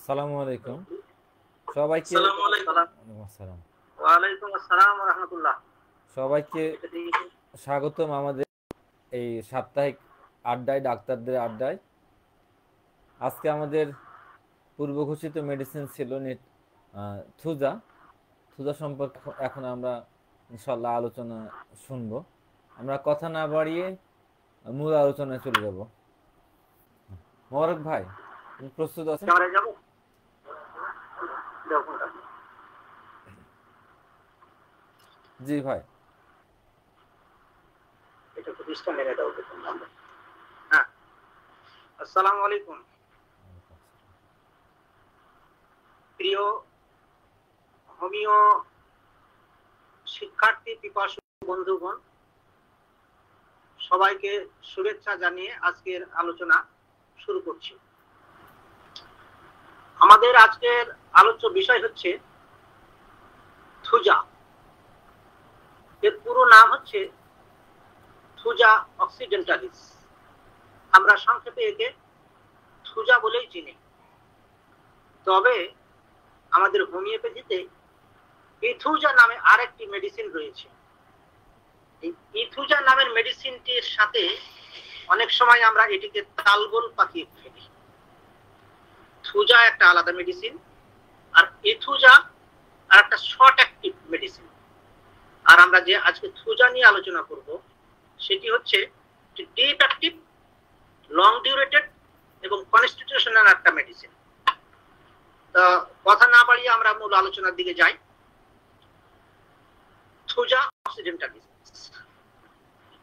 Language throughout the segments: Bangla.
আসসালামু আলাইকুম সবাইকে। আসসালামু আলাইকুম। ওয়ালাইকুম আসসালাম। ওয়ালাইকুম আসসালাম ওয়া রাহমাতুল্লাহ। সবাইকে এটা দিয়ে স্বাগতম আমাদের এই সাপ্তাহিক আড্ডায়, ডাক্তারদের আড্ডায়। আজকে আমাদের পূর্ব ঘোষিত মেডিসিন ছিল থুজা। থুজা সম্পর্কে এখন আমরা ইনশাল্লাহ আলোচনা শুনবো। আমরা কথা না বাড়িয়ে মূল আলোচনায় চলে যাব। মোবারক ভাই, আপনি প্রস্তুত আছেন? ক্যামেরায় যাবো। দাও ফোনটা। জি ভাই। এটা প্রতিষ্ঠা মেরে দাও দেখুন আমরা। হ্যাঁ, আসসালামু আলাইকুম। প্রিয় হোমিও শিক্ষার্থী পিপাসু বন্ধুগণ, সবাইকে শুভেচ্ছা জানিয়ে আজকের আলোচনা শুরু করছি। আমাদের আজকের আলোচ্য বিষয় হচ্ছে থুজা। এর পুরো নাম হচ্ছে থুজা অক্সিডেন্টালিস। আমরা সংক্ষেপে একে থুজা বলেই চিনি। তবে আমাদের হোমিওপ্যাথিতে ইথুজা নামে আরেকটি মেডিসিন রয়েছে। এই ইথুজা নামের মেডিসিনটির সাথে অনেক সময় আমরা এটিকে তালগোল পাকিয়ে ফেলি। থুজা একটা আলাদা মেডিসিন, আর ইথুজা আর একটা শর্ট অ্যাক্টিভ মেডিসিন। আর আমরা যে আজকে থুজা নিয়ে আলোচনা করব সেটি হচ্ছে ডিপ অ্যাক্টিভ, লং ডিউরেটেড এবং কনস্টিটিউশনাল একটা মেডিসিন। তো কথা না বাড়িয়ে আমরা মূল আলোচনার দিকে যাই। Thuja occidentalis,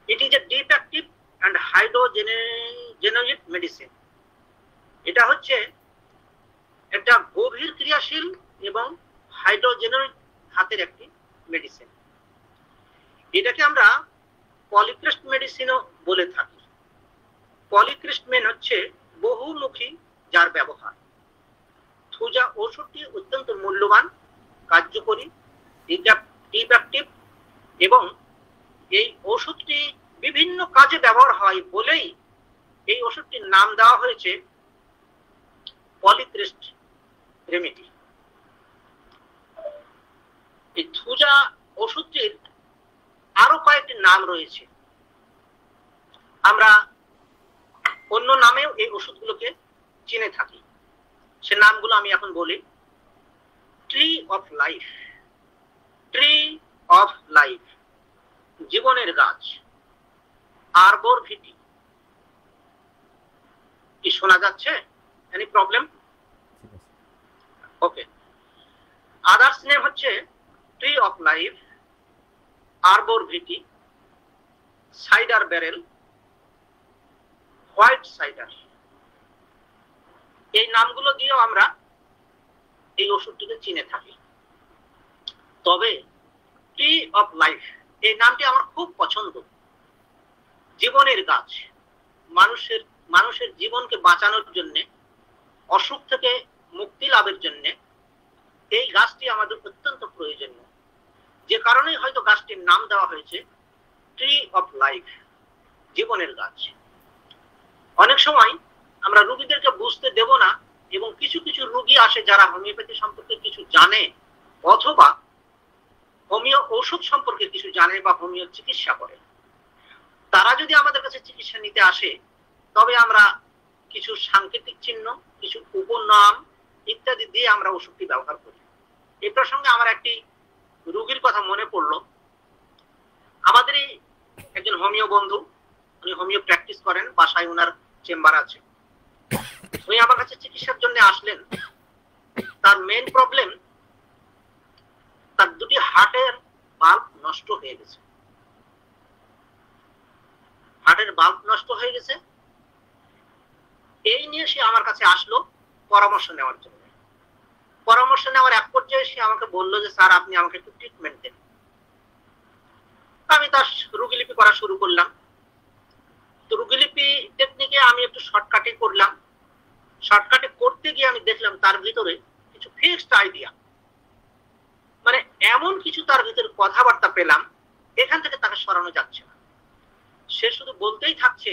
it is a deep active and hydrogenoid medicine. এটা হচ্ছে একটা গভীর ক্রিয়াশীল এবং হাইড্রোজেনোইড হাতের একটি মেডিসিন। এটাকে আমরা পলিক্রিস্ট মেডিসিনও বলে থাকি। পলিক্রিস্ট মেন হচ্ছে বহুমুখী যার ব্যবহার। থুজা ওষুধটি অত্যন্ত মূল্যবান, কার্যকরী, ডিপ অ্যাক্টিভ এবং এই ওষুধটি বিভিন্ন কাজে ব্যবহার হয় বলেই এই ওষুধটির নাম দেওয়া হয়েছে পলিক্রিস্ট রেমেডি। এই থুজা ওষুধটির আরো কয়েকটি নাম রয়েছে। আমরা অন্য নামেও এই ওষুধগুলোকে চিনে থাকি। সে নামগুলো আমি এখন বলি। Tree of life, tree of life, জীবনের গাছ। Arbor vitae. কি শোনা যাচ্ছে? Any problem? Okay. Others name হচ্ছে tree of life, arbor vitae, cedar barrel, white cedar. এই নামগুলো দিয়েও আমরা এই ওষুধটিকে চিনে থাকি। তবে ট্রি অফ লাইফ এই নামটি আমার খুব পছন্দ। জীবনের গাছ, মানুষের জীবনকে বাঁচানোর জন্য, অসুখ থেকে মুক্তি লাভের জন্য এই গাছটি আমাদের অত্যন্ত প্রয়োজনীয়। যে কারণেই হয়তো গাছটির নাম দেওয়া হয়েছে ট্রি অফ লাইফ, জীবনের গাছ। অনেক সময় আমরা রোগীদেরকে বুঝতে দেব না, এবং কিছু কিছু রোগী আসে যারা হোমিওপ্যাথি সম্পর্কে কিছু জানে অথবা হোমিও ঔষধ সম্পর্কে কিছু জানে বা হোমিও চিকিৎসা করে। তারা যদি আমাদের কাছে চিকিৎসা নিতে আসে তবে আমরা কিছু সাংকেতিক চিহ্ন, কিছু উপনাম ইত্যাদি দিয়ে আমরা ওষুধটি ব্যবহার করি। এই প্রসঙ্গে আমার একটি রোগীর কথা মনে পড়লো। আমাদেরই একজন হোমিও বন্ধু, উনি হোমিও প্র্যাকটিস করেন, বাসায় ওনার চেম্বার আছে। উনি আমার কাছে চিকিৎসার জন্য আসলেন। তার মেইন প্রবলেম, তার দুটি হার্টের বাল্ব নষ্ট হয়ে গেছে। হার্টের বাল্ব নষ্ট হয়ে গেছে, এই নিয়ে সে আমার কাছে আসলো পরামর্শ নেওয়ার জন্য। পরামর্শ নেওয়ার এক পর্যায়ে সে আমাকে বললো যে স্যার আপনি আমাকে একটু ট্রিটমেন্ট দেন। আমি তার রোগীলিপি করা শুরু করলাম। তো রোগীলিপি টেকনিকে আমি একটু শর্টকাটে করলাম। শর্টকাটে করতে গিয়ে আমি দেখলাম তার ভিতরে কিছু ফিক্সড আইডিয়া, মানে এমন কিছু তার ভিতরে কথাবার্তা পেলাম, এখান থেকে তাকে সরানো যাচ্ছে না। সে শুধু বলতেই থাকছে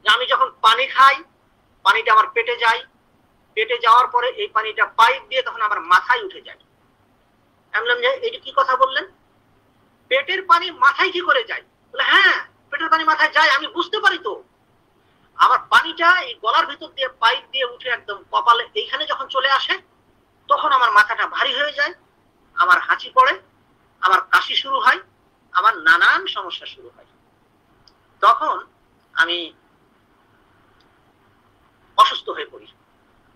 যে আমি যখন পানি খাই পানিটা আমার পেটে যায়, পেটে যাওয়ার পরে এই পানিটা পাইপ দিয়ে তখন আমার মাথায় উঠে যায়। আমি বললাম যে এটা কি কথা বললেন, পেটের পানি মাথায় কি করে যায়? বলে হ্যাঁ পেটের পানি মাথায় যায়, আমি বুঝতে পারি তো। আমার পানিটা এই গলার ভিতর দিয়ে পাইপ দিয়ে উঠে একদম কপালে এইখানে যখন চলে আসে তখন আমার মাথাটা ভারী হয়ে যায়, আমার হাঁচি পড়ে, আমার কাশি শুরু হয়, আমার নানান সমস্যা শুরু হয়। তখন আমি অসুস্থ হয়ে পড়ি।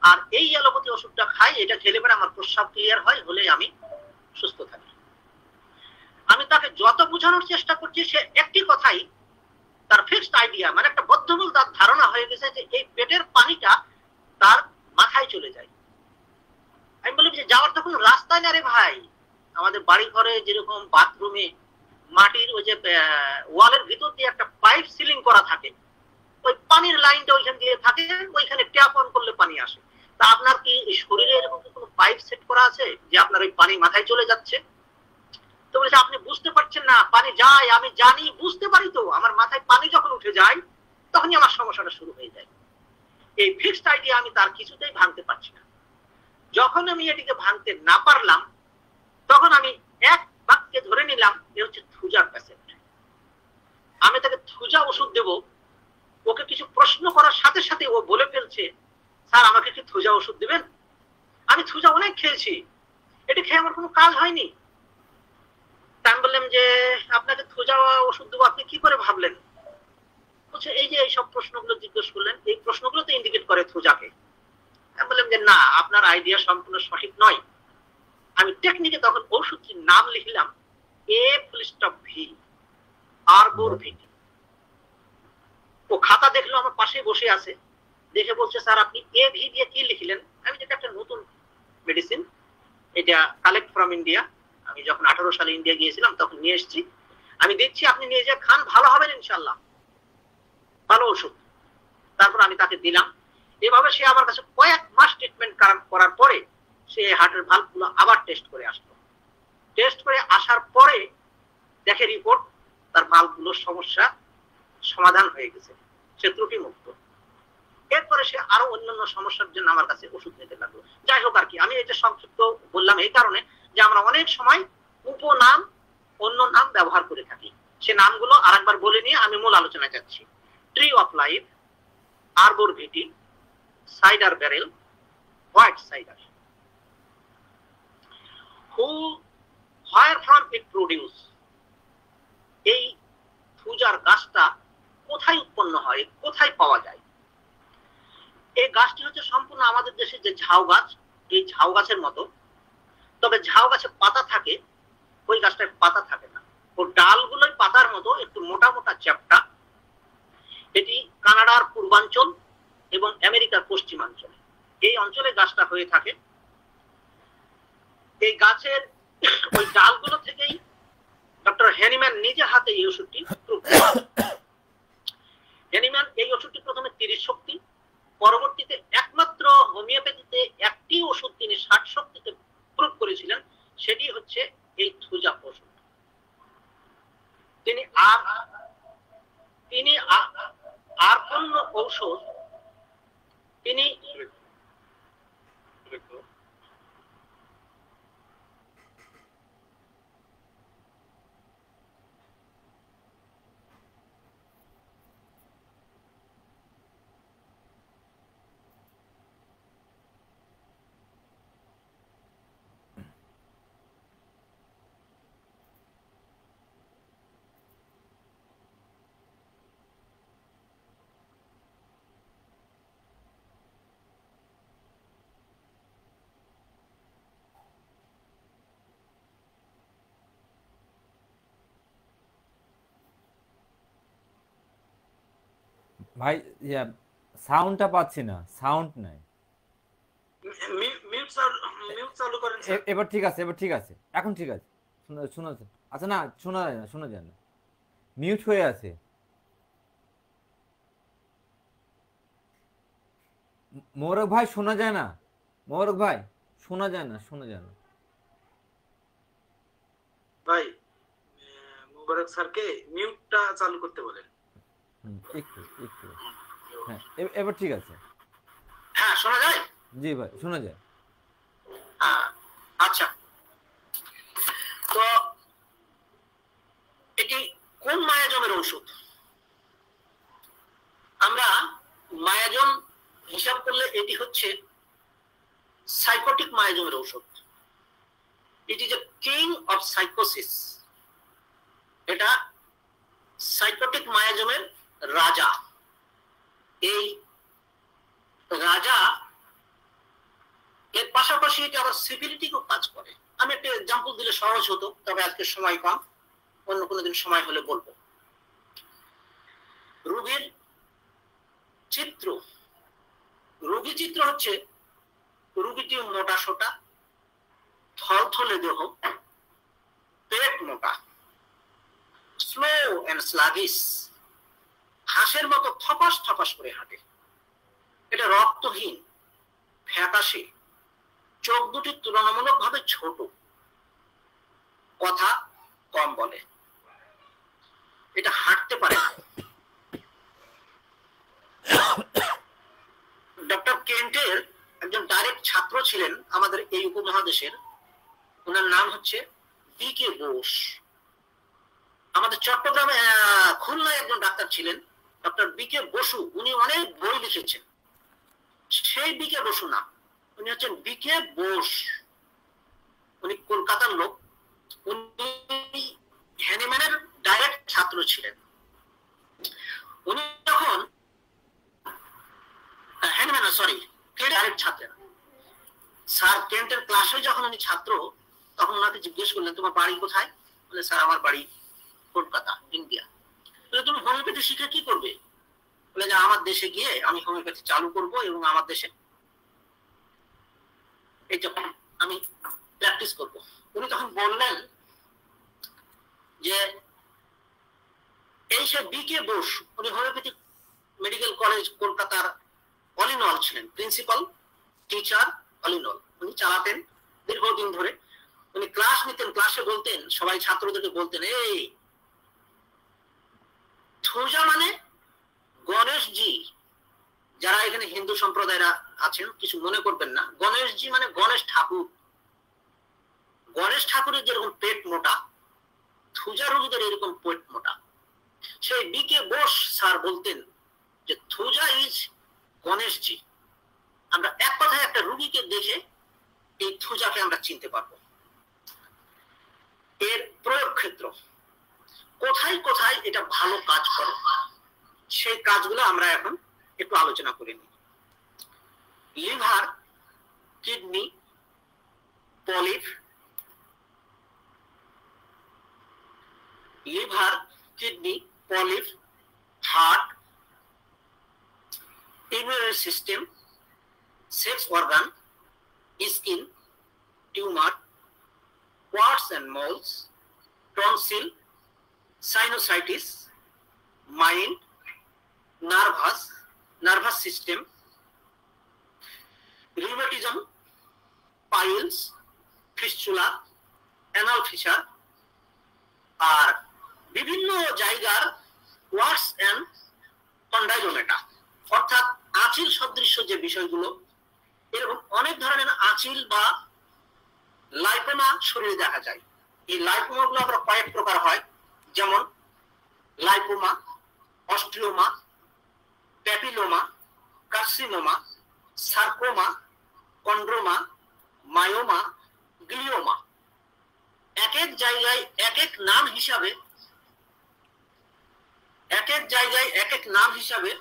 আর এই অ্যালোপ্যাথি ওষুধটা খাই, এটা খেলে পরে আমার প্রস্রাব ক্লিয়ার হয়, হলে আমি সুস্থ থাকি। আমি তাকে যত বোঝানোর চেষ্টা করছি সে একটি কথাই, তার ফিক্সড আইডিয়া, মানে একটা বদ্ধমূল তার ধারণা হয়ে গেছে যে এই পেটের পানিটা তার মাথায় চলে যায়। আমি বলি যে যাওয়ার তো কোনো রাস্তায় না রে ভাই, আমাদের বাড়ি ঘরে যেরকম বাথরুমে মাটির ওই যে ওয়ালের ভিতর দিয়ে একটা পাইপ সিলিং করা থাকে, ওই পানির লাইনটা ওইখান দিয়ে থাকে, ওইখানে ট্যাপ অন করলে পানি আসে। তা আপনার কি শরীরে এরকম কোনো পাইপ সেট করা আছে যে আপনার ওই পানি মাথায় চলে যাচ্ছে? তো বলেছে আপনি বুঝতে পারছেন না, পানি যায়, আমি জানি, বুঝতে পারি তো, আমার মাথায় পানি যখন উঠে যায় তখনই আমার সমস্যাটা শুরু হয়ে যায়। এই ফিক্সড আইডিয়া আমি তার কিছুতেই ভাঙতে পারছি না। যখন আমি এটিকে ভাঙতে না পারলাম তখন আমি এক বাক্যে ধরে নিলাম এ হচ্ছে থুজার প্যাসেন্ট। আমি তাকে থুজা ওষুধ দেব, ওকে কিছু প্রশ্ন করার সাথে সাথে ও বলে ফেলছে স্যার আমাকে কি থুজা ওষুধ দিবেন? আমি থুজা অনেক খেয়েছি, এটি খেয়ে আমার কোনো কাজ হয়নি। আমি বললাম যে আপনাকে থুজা ওষুধ দেবো, আপনি কি করে ভাবলেন? বলছে এই যে এইসব প্রশ্নগুলো জিজ্ঞেস করলেন, এই প্রশ্নগুলো তো ইন্ডিকেট করে থুজাকে। আমি বললাম যে না, আপনার আইডিয়া সম্পূর্ণ সঠিক নয়। আমি টেকনিকে তখন ওষুধটির নাম লিখলাম এ ফুল স্টপ ভি, আরবোর ভিটি। ও খাতা দেখলো আমার পাশে বসে আছে, দেখে বলছে স্যার আপনি এ ভি দিয়ে কি লিখলেন? আমি যেটা একটা নতুন মেডিসিন, এটা কালেক্ট ফ্রম ইন্ডিয়া, আমি যখন 18 সালে ইন্ডিয়া গিয়েছিলাম তখন নিয়ে এসেছি, আমি দিচ্ছি, আপনি নিয়ে যা খান, ভালো হবেন ইনশাল্লাহ, ভালো ওষুধ। তারপর আমি তাকে দিলাম। এভাবে সে আমার কাছে কয়েক মাস ট্রিটমেন্ট করার পরে সে হার্টের ভালভগুলো আবার টেস্ট করে আসলো। টেস্ট করে আসার পরে দেখে রিপোর্ট তার ভালভগুলোর সমস্যা সমাধান হয়ে গেছে, সে ত্রুটি মুক্ত। এরপরে সে আরো অন্যান্য সমস্যার জন্য আমার কাছে ওষুধ নিতে লাগলো। যাই হোক আর কি, আমি এটা সংক্ষিপ্ত বললাম এই কারণে যে আমরা অনেক সময় উপনাম অন্য নাম ব্যবহার করে থাকি। সে নামগুলো আরেকবার বলে নিয়ে আমি মূল আলোচনায় যাচ্ছি। Tree of life, arbor vitae, cedar barrel, white cedar. Who, where from it produce, এই থুজার গাছটা কোথায় উৎপন্ন হয়, কোথায় পাওয়া যায়? এই গাছটি হচ্ছে সম্পূর্ণ আমাদের দেশে যে ঝাউ গাছ, এই ঝাউ গাছের মতো, তবে ঝাউ গাছে পাতা থাকে, ওই গাছটায় পাতা থাকে না, ও ডালগুলোই পাতার মতো একটু মোটা মোটা চ্যাপ্টা। এটি কানাডার পূর্বাঞ্চল এবং আমেরিকার পশ্চিমাঞ্চলে এই অঞ্চলে গাছটা হয়ে থাকে। এই গাছের ওই ডালগুলো থেকেই ডক্টর হ্যানিম্যান নিজে হাতে এই ওষুধটি প্রুভ করেন। হ্যানিম্যান এই ওষুধটি প্রথমে 30 শক্তি, পরবর্তীতে একমাত্র হোমিওপ্যাথিতে একটি ওষুধ তিনি 60 শক্তিতে প্রুভ করেছিলেন, সেটি হচ্ছে এই থুজা ওষুধ। তিনি আর কোন ঔষধ তিনি ভাই সাউন্ডটা পাচ্ছি না, সাউন্ড নাই। মিউট চালু করেন স্যার। এবার ঠিক আছে, এবার ঠিক আছে, এখন ঠিক আছে, শোনা যাচ্ছে। আচ্ছা না, শোনা যায় না, শোনা যায় না, মিউট হয়ে আছে। মোরক ভাই শোনা যায় না, মোরক ভাই শোনা যায় না, শোনা যায় না ভাই। মোবারক স্যারকে মিউটটা চালু করতে বলেন। একটু একটু, হ্যাঁ এবার ঠিক আছে। হ্যাঁ শোনা যায়? জি ভাই, শোনা যায়। আচ্ছা, তো এটি কোন মায়াজমের ঔষধ? আমরা মায়াজম হিসাব করলে এটি হচ্ছে সাইকোটিক মায়াজমের ঔষধ। It is a king of sycosis. এটা সাইকোটিক মায়াজমের রাজা। এই রাজা এর পাশাপাশি এটা আবার সিভিলিটিকেও কাজ করে। আমি একটা এক্সাম্পল দিলে সহজ হতো, তবে আজকে সময় কম, অন্য কোনো দিন সময় হলে বলবো। রোগীর চিত্র, রোগী চিত্র হচ্ছে রোগীটি মোটা সোটা, থলথলে দেহ, পেট মোটা, স্লো এন্ড স্লাগিস, হাঁসের মতো থপাস থপাস করে হাঁটে, এটা রক্তহীন, ফ্যাকাশে, চোখ দুটি তুলনামূলকভাবে ছোট, কথা কম বলে, এটা হাঁটতে পারে না। ডক্টর কেন্টের একজন ডাইরেক্ট ছাত্র ছিলেন আমাদের এই উপমহাদেশের, ওনার নাম হচ্ছে বি.কে. বোস। আমাদের চট্টগ্রামে খুলনায় একজন ডাক্তার ছিলেন ডক্টর বি.কে. বসু, উনি অনেক বই লিখেছেন। সেই বি.কে. বসু না, উনি হচ্ছেন বি.কে. বোস। উনি কলকাতার লোক, উনি হ্যানিম্যানের ডাইরেক্ট ছাত্র ছিলেন। উনি যখন হ্যানিম্যান সরি ডাইরেক্ট ছাত্র, স্যার কেন্টের ক্লাসে যখন উনি ছাত্র, তখন ওনাকে জিজ্ঞেস করলেন তোমার বাড়ি কোথায়? বলে স্যার আমার বাড়ি কলকাতা, ইন্ডিয়া। বলে তুমি হোমিওপ্যাথি শিখে কি করবে? বলে যে আমার দেশে গিয়ে আমি হোমিওপ্যাথি চালু করব এবং আমার দেশে এটা আমি প্র্যাকটিস করব। উনি তখন বললেন যে এই সে বি.কে. বোস, উনি হোমিওপ্যাথি মেডিকেল কলেজ কলকাতার অল ইন অল ছিলেন, principal, teacher, all in all. উনি চালাতেন দীর্ঘদিন ধরে। উনি ক্লাস নিতেন, ক্লাসে বলতেন, সবাই ছাত্রদেরকে বলতেন, এই থুজা মানে গণেশজি। যারা এখানে হিন্দু সম্প্রদায়রা আছেন কিছু মনে করবেন না, গণেশজি মানে গণেশ ঠাকুর। গণেশ ঠাকুরের যেরকম পেট মোটা, থুজা রোগীদের এরকম পেট মোটা। সেই বি.কে. বোস স্যার বলতেন যে থুজা ইজ গণেশজি। আমরা এক কথায় একটা রোগীকে দেখে এই থুজাকে আমরা চিনতে পারবো। এর প্রয়োগ ক্ষেত্র কোথায় কোথায় এটা ভালো কাজ করে, সেই কাজগুলো আমরা এখন একটু আলোচনা করে নিই। Liver, kidney, polyp, liver, kidney, polyp, heart, immune system, sex organ, skin, tumour, warts and moles, tonsil, sinusitis, mind, nervous system, rheumatism, piles, fistula, anal fissure, আর বিভিন্ন জায়গার warts and condylomata, অর্থাৎ আঁচিল সদৃশ্য যে বিষয়গুলো, এরকম অনেক ধরনের আঁচিল বা লাইপোমা শরীরে দেখা যায়। এই লাইপোমা গুলো আবার কয়েক প্রকার হয়, যেমন lipoma, osteoma, papilloma, carcinoma, sarcoma, chondroma, myoma, glioma. এক এক জায়গায় এক এক নাম হিসাবে, এক এক জায়গায় এক এক নাম হিসাবে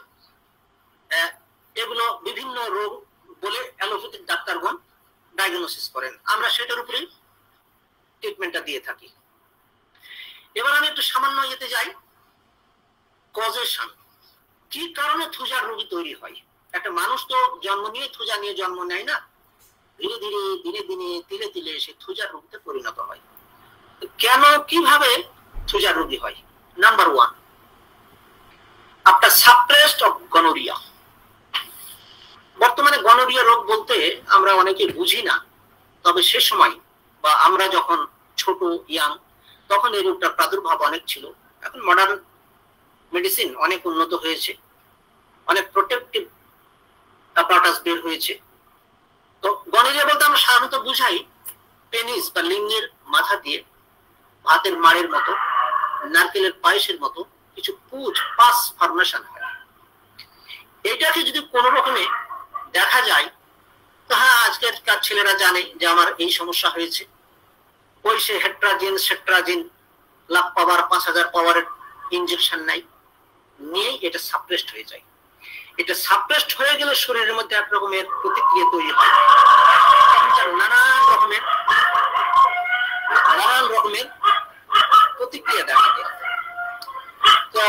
এগুলো বিভিন্ন রোগ বলে অ্যালোপ্যাথিক ডাক্তারগণ ডায়াগনোসিস করেন। আমরা সেটার উপরে ট্রিটমেন্টটা দিয়ে থাকি। এবার আমি একটু সামান্য ইয়েতে যাই, কজেশন। কি কারণে থুজার রোগী তৈরি হয়? একটা মানুষ তো জন্ম নিয়ে থুজা নিয়ে জন্ম নেয় না, ধীরে ধীরে দিনে দিনে তিলে তিলে সে থুজার রোগীতে পরিণত হয়। কেন, কিভাবে থুজার রোগী হয়? Number one, after suppressed of gonorrhoea. বর্তমানে গনোরিয়া রোগ বলতে আমরা অনেকে বুঝি না, তবে সে সময় বা আমরা যখন ছোট ইয়াং তখন এই রোগটার প্রাদুর্ভাব অনেক ছিল। এখন মডার্ন মেডিসিন অনেক উন্নত হয়েছে, অনেক প্রোটেক্টিভ অ্যাপারেটাস বের হয়েছে, তো গনেরিয়া বলতে আমরা সাধারণত বুঝাই পেনিস বা লিঙ্গের মাথা দিয়ে ভাতের মাড়ের মতো, নারকেলের পায়েসের মতো কিছু পাস ফর্মেশন হয়। এটাকে যদি কোনো রকমে দেখা যায়, তো হ্যাঁ আজকের ছেলেরা জানে যে আমার এই সমস্যা হয়েছে, ওই সে হেট্রাজিন সেট্রাজিন লাখ পাওয়ার 5000 পাওয়ারের ইনজেকশন নাই, নিয়েই এটা সাপ্রেসড হয়ে যায়। এটা সাপ্রেসড হয়ে গেলে শরীরের মধ্যে এক রকমের প্রতিক্রিয়া তৈরি হয়, নানান রকমের প্রতিক্রিয়া দেখা যায়। তো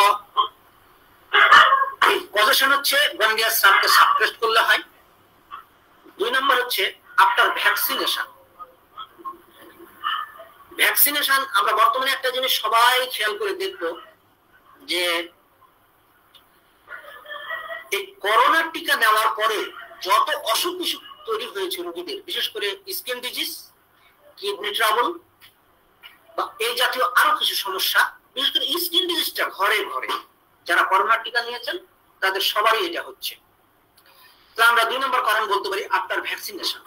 পজিশন হচ্ছে গন্ডিয়া স্রাবকে সাপ্রেসড করলে হয়। 2 নম্বর হচ্ছে আফটার ভ্যাকসিনেশন। ভ্যাকসিনেশন আমরা বর্তমানে একটা জিনিস সবাই খেয়াল করে দেখবো যে এই করোনা টিকা নেওয়ার পরে যত অসুখ বিসুখ তৈরি হয়েছে রোগীদের, বিশেষ করে স্কিন ডিজিজ, কিডনি ট্রাবল বা এই জাতীয় আরো কিছু সমস্যা, বিশেষ করে স্কিন ডিজিজটা ঘরে ঘরে যারা করোনা টিকা নিয়েছেন তাদের সবারই এটা হচ্ছে। তো আমরা 2 নম্বর কারণ বলতে পারি আফটার ভ্যাকসিনেশন।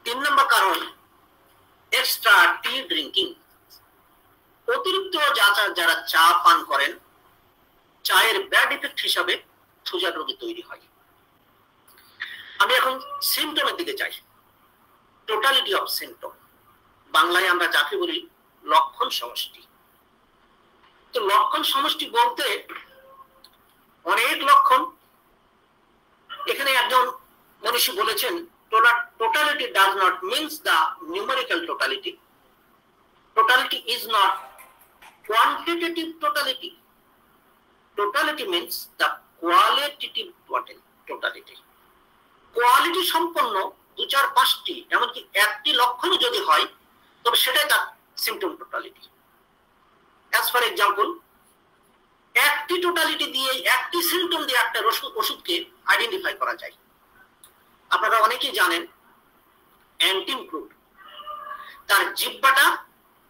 3 নম্বর কারণ এক্সট্রা টি ড্রিঙ্কিং। অতিরিক্ত যারা চা পান করেন, চায়ের ব্যাড ইফেক্ট হিসাবে থুজা রোগী তৈরি হয়। আমি এখন সিমটমের দিকে যাই। টোটালিটি অফ সিমটম, বাংলায় আমরা যাকে বলি লক্ষণ সমষ্টি। তো লক্ষণ সমষ্টি বলতে অনেক লক্ষণ। এখানে একজন মনীষী বলেছেন, totality does not means the numerical totality. Totality is not quantitative totality. Totality means the qualitative totality. Quality সম্পন্ন 2-4-5টি এমনকি একটি লক্ষণ যদি হয় তবে সেটাই তার symptom totality. As for example, একটি টোটালিটি দিয়ে একটি সিমটম দিয়ে একটা ওষুধকে আইডেন্টিফাই করা যায়। আপনারা অনেকেই জানেন অ্যান্টিম ক্রুড, তার জিহ্বাটা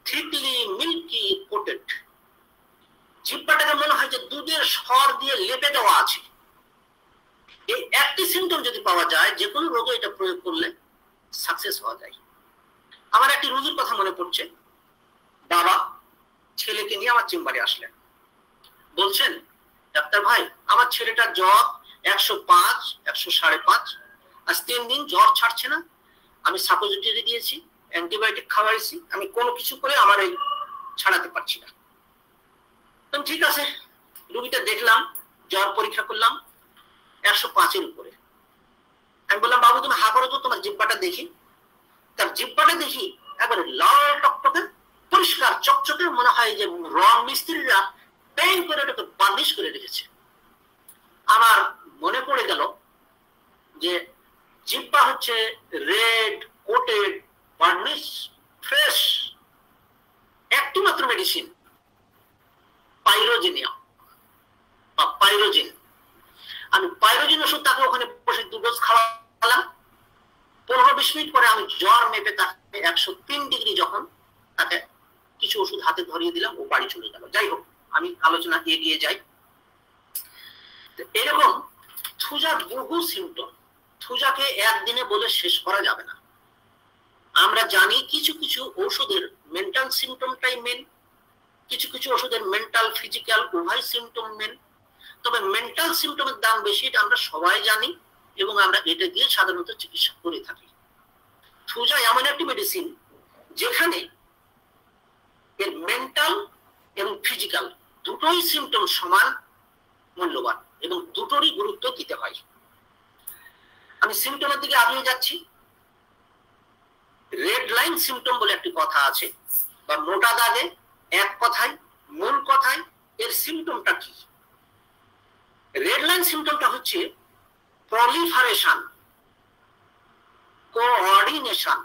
থিকলি মিল্কি কোটেড। জিহ্বাটাকে মনে হয় যে দুধের সর দিয়ে লেপে দেওয়া আছে। এই একটি সিমটম যদি পাওয়া যায়, যে কোনো রোগে এটা প্রয়োগ করলে সাকসেস হওয়া যায়। আমার একটি রোগীর কথা মনে পড়ছে। বাবা ছেলেকে নিয়ে আমার চেম্বারে আসলেন, বলছেন, ডাক্তার ভাই আমার ছেলেটার জ্বর 105, 105.5, আজ 3 দিন জ্বর ছাড়ছে না। আমি সাপোজিটরি দিয়েছি, অ্যান্টিবায়োটিক খাওয়াইছি, আমি কোনো কিছু করে আমার এই ছাড়াতে পারছি না। ঠিক আছে, রোগীটা দেখলাম, জ্বর পরীক্ষা করলাম 105-এর উপরে। আমি বললাম, বাবু তুমি হা করো তো, তোমার জিহ্বাটা দেখি। তার জিহ্বাটা দেখি একবারে লাল টকটকে পরিষ্কার চকচকে, মনে হয় যে রং মিস্ত্রিরা পেইন্ট করে ওটাকে বার্নিশ করে রেখেছে। আমার মনে পড়ে গেল যে জিহ্বা হচ্ছে রেড কোটেড বার্নিশ ফ্রেশ। একটি মাত্র মেডিসিন, পাইরোজেনিয়া বা পাইরোজেন। আমি পাইরোজেন ওষুধ তাকে ওখানে বসে 2 ডোজ খাওয়ালাম। 15-20 মিনিট পরে আমি জ্বর মেপে তাকে 103 ডিগ্রি যখন তাকে কিছু ওষুধ হাতে ধরিয়ে দিলাম, ও বাড়ি চলে গেল। যাই হোক, আমি আলোচনা এগিয়ে যাই। এরকম থুজার বহু সিমটম, থুজাকে একদিনে বলে শেষ করা যাবে না। আমরা জানি কিছু কিছু ওষুধের মেন্টাল সিমটমটাই মেন, কিছু কিছু ওষুধের মেন্টাল ফিজিক্যাল উভয় সিমটম মেন। তবে মেন্টাল সিমটমের দাম বেশি, এটা আমরা সবাই জানি এবং আমরা এটা দিয়ে সাধারণত চিকিৎসা করে থাকি। থুজা এমন একটি মেডিসিন যেখানে এর মেন্টাল এবং ফিজিক্যাল দুটোই সিমটম সমান মূল্যবান এবং দুটোরই গুরুত্ব দিতে হয়। আমি সিমটমের দিকে আগিয়ে যাচ্ছি। রেড লাইন সিমটম বলে একটি কথা আছে, বা মোটা দাগে এক কথায় মূল কথায় এর সিমটমটা কি? রেড লাইন সিমটমটা হচ্ছে প্রলিফারেশন, কোঅর্ডিনেশন।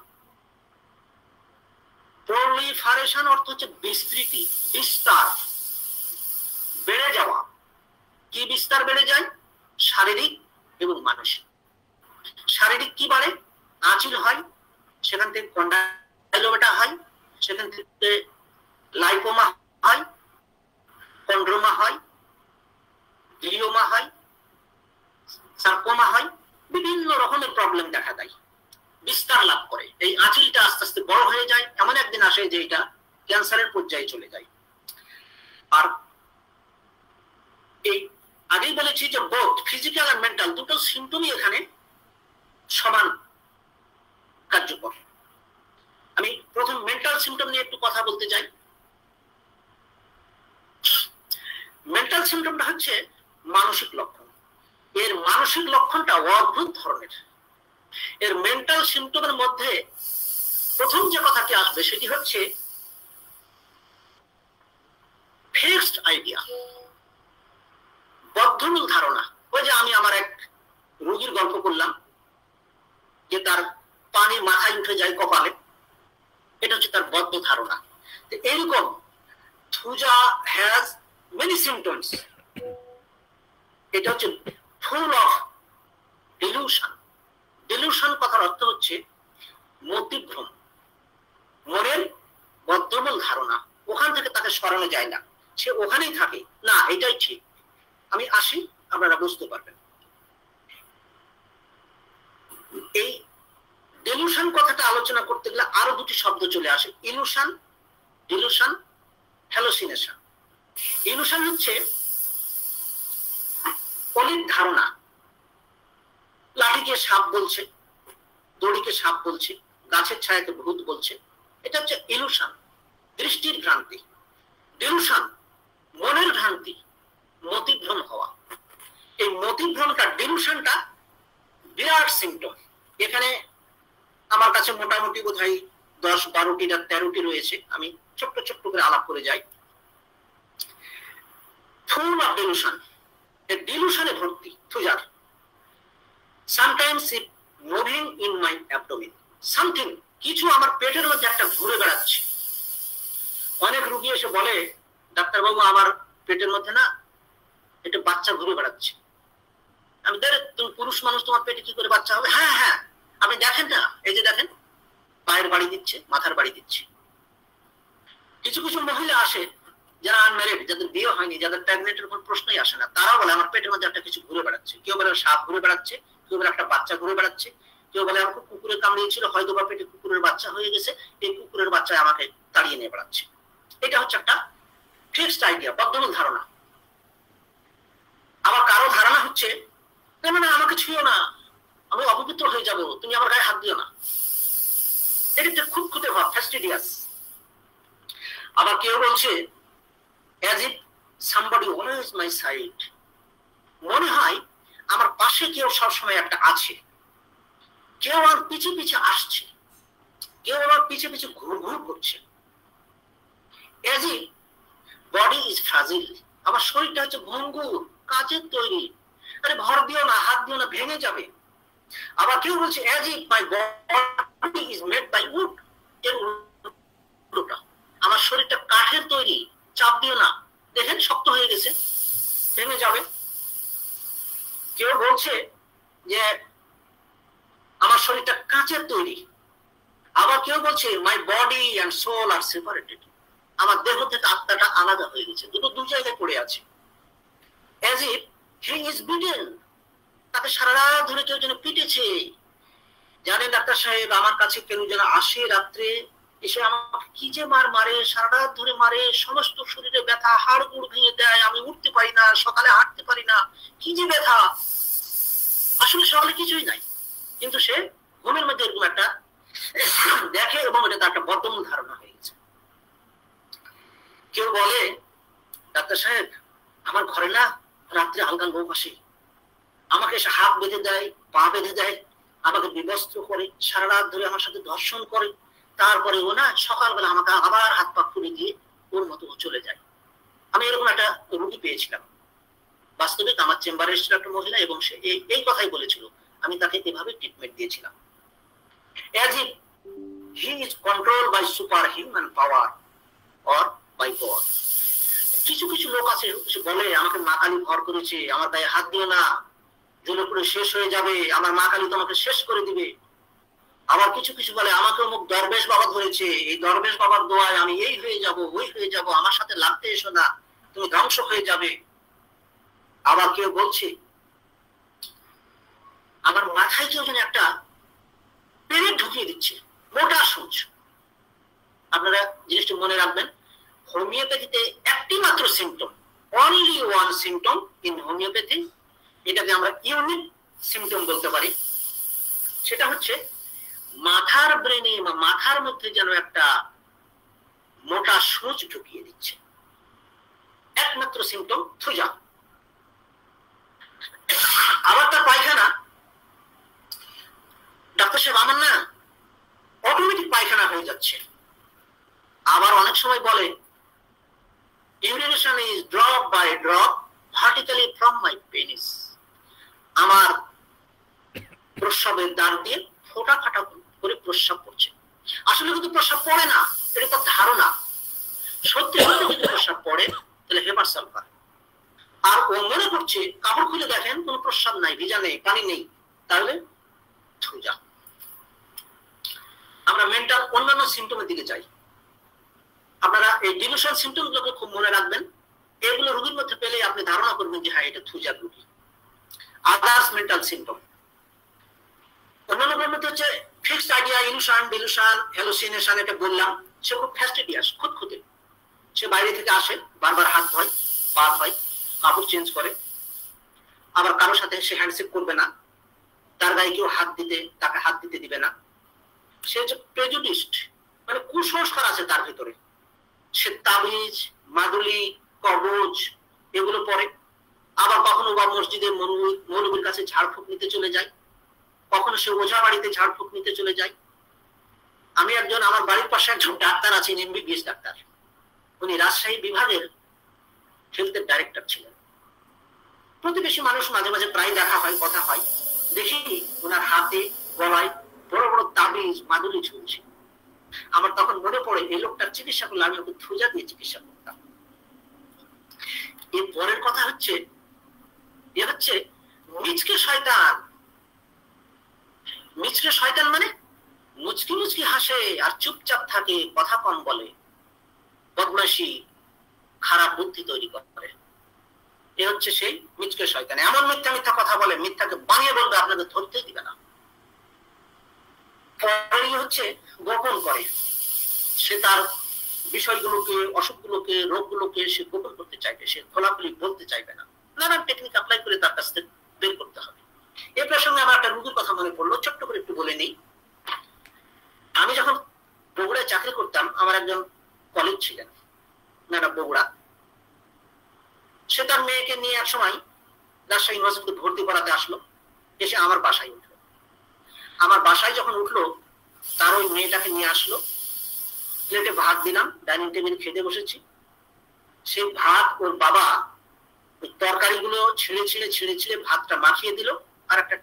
প্রলিফারেশন অর্থ হচ্ছে বিস্তৃতি, বিস্তার, বেড়ে যাওয়া। কি বিস্তার বেড়ে যায়? শারীরিক এবং মানসিক। শারীরিক কি বাড়ে? আঁচিল হয়, সেখান থেকে কন্ডাইলোমেটা হয়, সেখান থেকে লাইপোমা হয়, কন্ড্রোমা হয়, গ্লিওমা হয়, সার্কোমা হয়, বিভিন্ন রকমের প্রবলেম দেখা দেয়, বিস্তার লাভ করে। এই আঁচিলটা আস্তে আস্তে বড় হয়ে যায়, এমন একদিন আসে যে এটা ক্যান্সারের পর্যায়ে চলে যায়। আর এই আগেই বলেছি যে বোথ ফিজিক্যাল আর মেন্টাল দুটো সিম্পটমই এখানে সমান কার্যকর। আমি প্রথম মেন্টাল সিম্পটম নিয়ে একটু কথা বলতে চাই। মেন্টাল সিম্পটমটা হচ্ছে মানসিক লক্ষণ। এর মানসিক লক্ষণটা অদ্ভুত ধরনের। এর মেন্টাল সিম্পটমের মধ্যে প্রথম যে কথাটি আসবে সেটি হচ্ছে ফিক্সড আইডিয়া, বদ্ধমূল ধারণা। ওই যে আমি আমার এক রোগীর গল্প করলাম যে তার পানি মাথায় উঠে যায় কপালে, এটা হচ্ছে তার বদ্ধ ধারণা। এইরকম থুজা হ্যাজ মেনি সিম্পটমস। এটা হচ্ছে ফুল অফ ডিলিউশন। ডিলিউশন কথার অর্থ হচ্ছে মতিভ্রম, মনের বদ্ধমূল ধারণা। ওখান থেকে তাকে সরানো যায় না, সে ওখানেই থাকে, না এটাই ঠিক। আমি আসি, আপনারা বুঝতে পারবেন। এই ডিলিউশন কথাটা আলোচনা করতে গেলে আরো দুটি শব্দ চলে আসে, ইলুশন, ডিলিউশন, হ্যালোসিনেশন। ইলুশন হচ্ছে অলিক ধারণা, লাঠিকে সাপ বলছে, দড়িকে সাপ বলছে, গাছের ছায়াকে ভূত বলছে, এটা হচ্ছে ইলুশন, দৃষ্টির ভ্রান্তি। ডিলিউশন মনের ভ্রান্তি, মতিভ্রম হওয়া। এই মতিভ্রমটা, ডিলিউশনটা বিরাট সিম্পটম। এখানে আমার কাছে মোটামুটি বোধহয় 10-12টি না 13টি রয়েছে, আমি ছোট্ট ছোট্ট করে আলাপ করে যাই। ফুল অফ ডিলিউশন, এ ডিলিউশনে ভর্তি থুজার। Sometimes it moving in my abdomen, something, কিছু আমার পেটের মধ্যে একটা ঘুরে বেড়াচ্ছে। অনেক রোগী এসে বলে, ডাক্তারবাবু আমার পেটের মধ্যে না একটা বাচ্চা ঘুরে বেড়াচ্ছে। আমি তুমি পুরুষ মানুষ, তোমার পেটে কি করে বাচ্চা হবে? হ্যাঁ হ্যাঁ, আপনি দেখেন না, এই যে দেখেন পায়ের বাড়ি দিচ্ছে, মাথার বাড়ি দিচ্ছে। কিছু কিছু মহিলা আসে যারা আনম্যারিড, যাদের বিয়ে হয়নি, যাদের প্রেগনেন্টের কোনো প্রশ্নই আসে না, তারা বলে আমার পেটের মধ্যে একটা কিছু ঘুরে বেড়াচ্ছে। কেউ বলে সাপ ঘুরে বেড়াচ্ছে, কেউ বলে একটা বাচ্চা ঘুরে বেড়াচ্ছে, কেউ বলে আমাকে কুকুরে কামড়িয়েছিল, হয়তো বা পেটে কুকুরের বাচ্চা হয়ে গেছে, এই কুকুরের বাচ্চা আমাকে তাড়িয়ে নিয়ে বেড়াচ্ছে। এটা হচ্ছে একটা ফিক্সড আইডিয়া, বদ্ধমূল ধারণা। আবার কারো ধারণা হচ্ছে না আমাকে ছুঁয়ো না, আমি অপবিত্র হয়ে যাব, তুমি আমার গায়ে হাত দিও না। এটা খুব খুঁতে ভাব, ফ্যাস্টিডিয়াস। আবার কেউ বলছে as if somebody always my side, মনে হয় আমার পাশে কেউ সবসময় একটা আছে, কেউ আমার পিছে পিছে আসছে, কেউ আমার পিছে পিছে ঘুর ঘুর করছে। as if body is fragile, আমার শরীরটা হচ্ছে ভঙ্গুর, কাচের তৈরি, আরে ভর দিও না, হাত দিও না, ভেঙে যাবে। আবার কেউ বলছে as if my body is made by wood, এর উল্টোটা, আমার শরীরটা কাঠের তৈরি, চাপ দিও না, দেখেন শক্ত হয়ে গেছে, ভেঙে যাবে। কেউ বলছে যে আমার শরীরটা কাঁচের তৈরি। আবার কেউ বলছে my body and soul are separated, আমার দেহ থেকে আত্মাটা আলাদা হয়ে গেছে, দুটো দু জায়গায় পড়ে আছে। as if he is beaten, তাকে সারা রাত ধরে কেউ যেন পিটেছে। জানেন ডাক্তার সাহেব, আমার কাছে কেউ যেন আসে রাত্রে, এসে আমাকে কি যে মারে, সারা রাত ধরে মারে, সমস্ত শরীরে ব্যথা, হাড় গুড় ভেঙে দেয়, আমি উঠতে পারি না, সকালে হাঁটতে পারি না, কি যে ব্যথা। আসলে সকালে কিছুই নাই, কিন্তু সে ঘুমের মধ্যে এরকম একটা দেখে এবং এটা তার একটা বদ্ধমূল ধারণা হয়ে গেছে। কেউ বলে ডাক্তার সাহেব আমার ঘরে না রাত্রে আলগা লোক আসে, আমাকে এসে হাত বেঁধে দেয়, পা বেঁধে দেয়, আমাকে বিবস্ত্র করে, সারা রাত ধরে আমার সাথে ধর্ষণ করে, তারপরে ও না সকালবেলা আমাকে আবার হাত পা খুলে দিয়ে ওর মতো চলে যায়। আমি এরকম একটা রোগী পেয়েছিলাম, বাস্তবিক আমার চেম্বারে এসেছিল একটা মহিলা, এবং সে এই কথাই বলেছিল, আমি তাকে এভাবে ট্রিটমেন্ট দিয়েছিলাম। as if he is controlled by superhuman power or by God. কিছু কিছু লোক আছে বলে আমাকে মা কালী ভর করেছে, আমার গায়ে হাত দিও না, জ্বলে পুরো শেষ হয়ে যাবে, আমার মা কালী তোমাকে শেষ করে দিবে। আবার কিছু কিছু বলে আমাকে অমুক দরবেশ বাবা ধরেছে, এই দরবেশ বাবার দোয়ায় আমি এই হয়ে যাব, ওই হয়ে যাব, আমার সাথে লাগতে এসো না, তুমি ধ্বংস হয়ে যাবে। আবার কেউ বলছে আমার মাথায় কেউ যেন একটা পেরেক ঢুকিয়ে দিচ্ছে, মোটা সূচ। আপনারা জিনিসটি মনে রাখবেন, হোমিওপ্যাথিতে একটি মাত্র symptom, only one symptom in homeopathy, এটাকে আমরা ইউনিক সিমটম বলতে পারি। সেটা হচ্ছে মাথার ব্রেনে বা মাথার মধ্যে যেন একটা মোটা সূচ ঢুকিয়ে দিচ্ছে, একমাত্র সিমটম থুজা। আবার তার পায়খানা, ডাক্তার সাহেব আমার না অটোমেটিক পায়খানা হয়ে যাচ্ছে। আবার অনেক সময় বলে urination is drop by drop vertically from my penis, আমার প্রস্রাবের দ্বার দিয়ে ফোঁটা ফাটা করে প্রস্রাব পড়ছে। আসলে কিন্তু প্রস্রাব পড়ে না, এটা তো ধারণা। সত্যি সত্যি যদি প্রস্রাব পড়ে তাহলে হেপার সালফার। আর ও মনে করছে, কাপড় খুলে দেখেন কোনো প্রস্রাব নাই, ভিজা নেই, পানি নেই, তাহলে থুজা। আমরা মেন্টাল অন্যান্য সিমটমের দিকে যাই। আপনারা এই ডিলুশন সিমটম গুলোকে খুব মনে রাখবেন, এগুলো রোগীর মধ্যে পেলে আপনি ধারণা করবেন যে হ্যাঁ এটা থুজার রোগী। আদার্স মেন্টাল সিমটম অন্যান্য মধ্যে হচ্ছে fixed idea, illusion, dilution, hallucination, এটা বললাম। সে খুব ফ্যাস্টিডিয়াস, খুঁতখুঁতে। সে বাইরে থেকে আসে, বারবার হাত ধোয়, পা ধোয়, কাপড় চেঞ্জ করে, আবার কারোর সাথে সে হ্যান্ডশেক করবে না, তার গায়ে কেউ তাকে হাত দিতে দিবে না। সে হচ্ছে প্রেজুডিস্ট, মানে কুসংস্কার আছে তার ভিতরে। সে তাবিজ, মাদুলি, কবজ এগুলো পরে। আবার কখনো বা মসজিদে মৌলবীর কাছে ঝাড়ফুঁক নিতে চলে যায়, কখনো সে ওঝা বাড়িতে ঝাড়ফুঁক নিতে চলে যায়। আমি আমার বাড়ির পাশে একজন ডাক্তার আছেন, এমবিবিএস ডাক্তার, উনি রাজশাহী বিভাগের হেলথের ডাইরেক্টর ছিলেন। প্রতিবেশী মানুষ মাঝে মাঝে প্রায় দেখা হয়, কথা হয়, দেখি ওনার হাতে গলায় বড় বড় তাবিজ, মাদুলি ঝুলছে। আমার তখন মনে পড়ে এই লোকটার চিকিৎসা করলে আমি ওকে থুজা দিয়ে চিকিৎসা করতাম। এর পরের কথা হচ্ছে, এ হচ্ছে মিচকে শয়তান। মিচকে শয়তান মানে মুচকি মুচকি হাসে আর চুপচাপ থাকে, কথা কম বলে, বদমাশি, খারাপ বুদ্ধি তৈরি করে। এ হচ্ছে সেই মিচকে শয়তান। এমন মিথ্যা মিথ্যা কথা বলে, মিথ্যাকে বানিয়ে বলবে, আপনাদের ধরতেই দিবে না। পরেই হচ্ছে গোপন করে, সে তার বিষয়গুলোকে, অসুখগুলোকে, রোগগুলোকে সে গোপন করতে চাইবে, সে খোলাখুলি বলতে চাইবে না। নানান টেকনিক অ্যাপ্লাই করে তার কাছ থেকে বের করতে হবে। এই প্রসঙ্গে আমার একটা রোগীর কথা মনে পড়লো, ছোট্ট করে একটু বলে নেই। আমি যখন বগুড়ায় চাকরি করতাম, আমার একজন কলিগ ছিলেন, ম্যাডাম বগুড়া। সে তার মেয়েকে নিয়ে এক সময় রাজশাহী ইউনিভার্সিটিতে ভর্তি করাতে আসলো, এসে আমার বাসায় উঠলো। আমার বাসায় যখন উঠলো, তার ওই মেয়েটাকে নিয়ে আসলো, প্লেটে ভাত দিলাম, ডাইনিং টেবিল খেতে বসেছি। সেই ভাত ওর বাবা ওই তরকারিগুলো ছিঁড়ে ছিঁড়ে ছিঁড়ে ছিঁড়ে ভাতটা মাখিয়ে দিল, আর একটা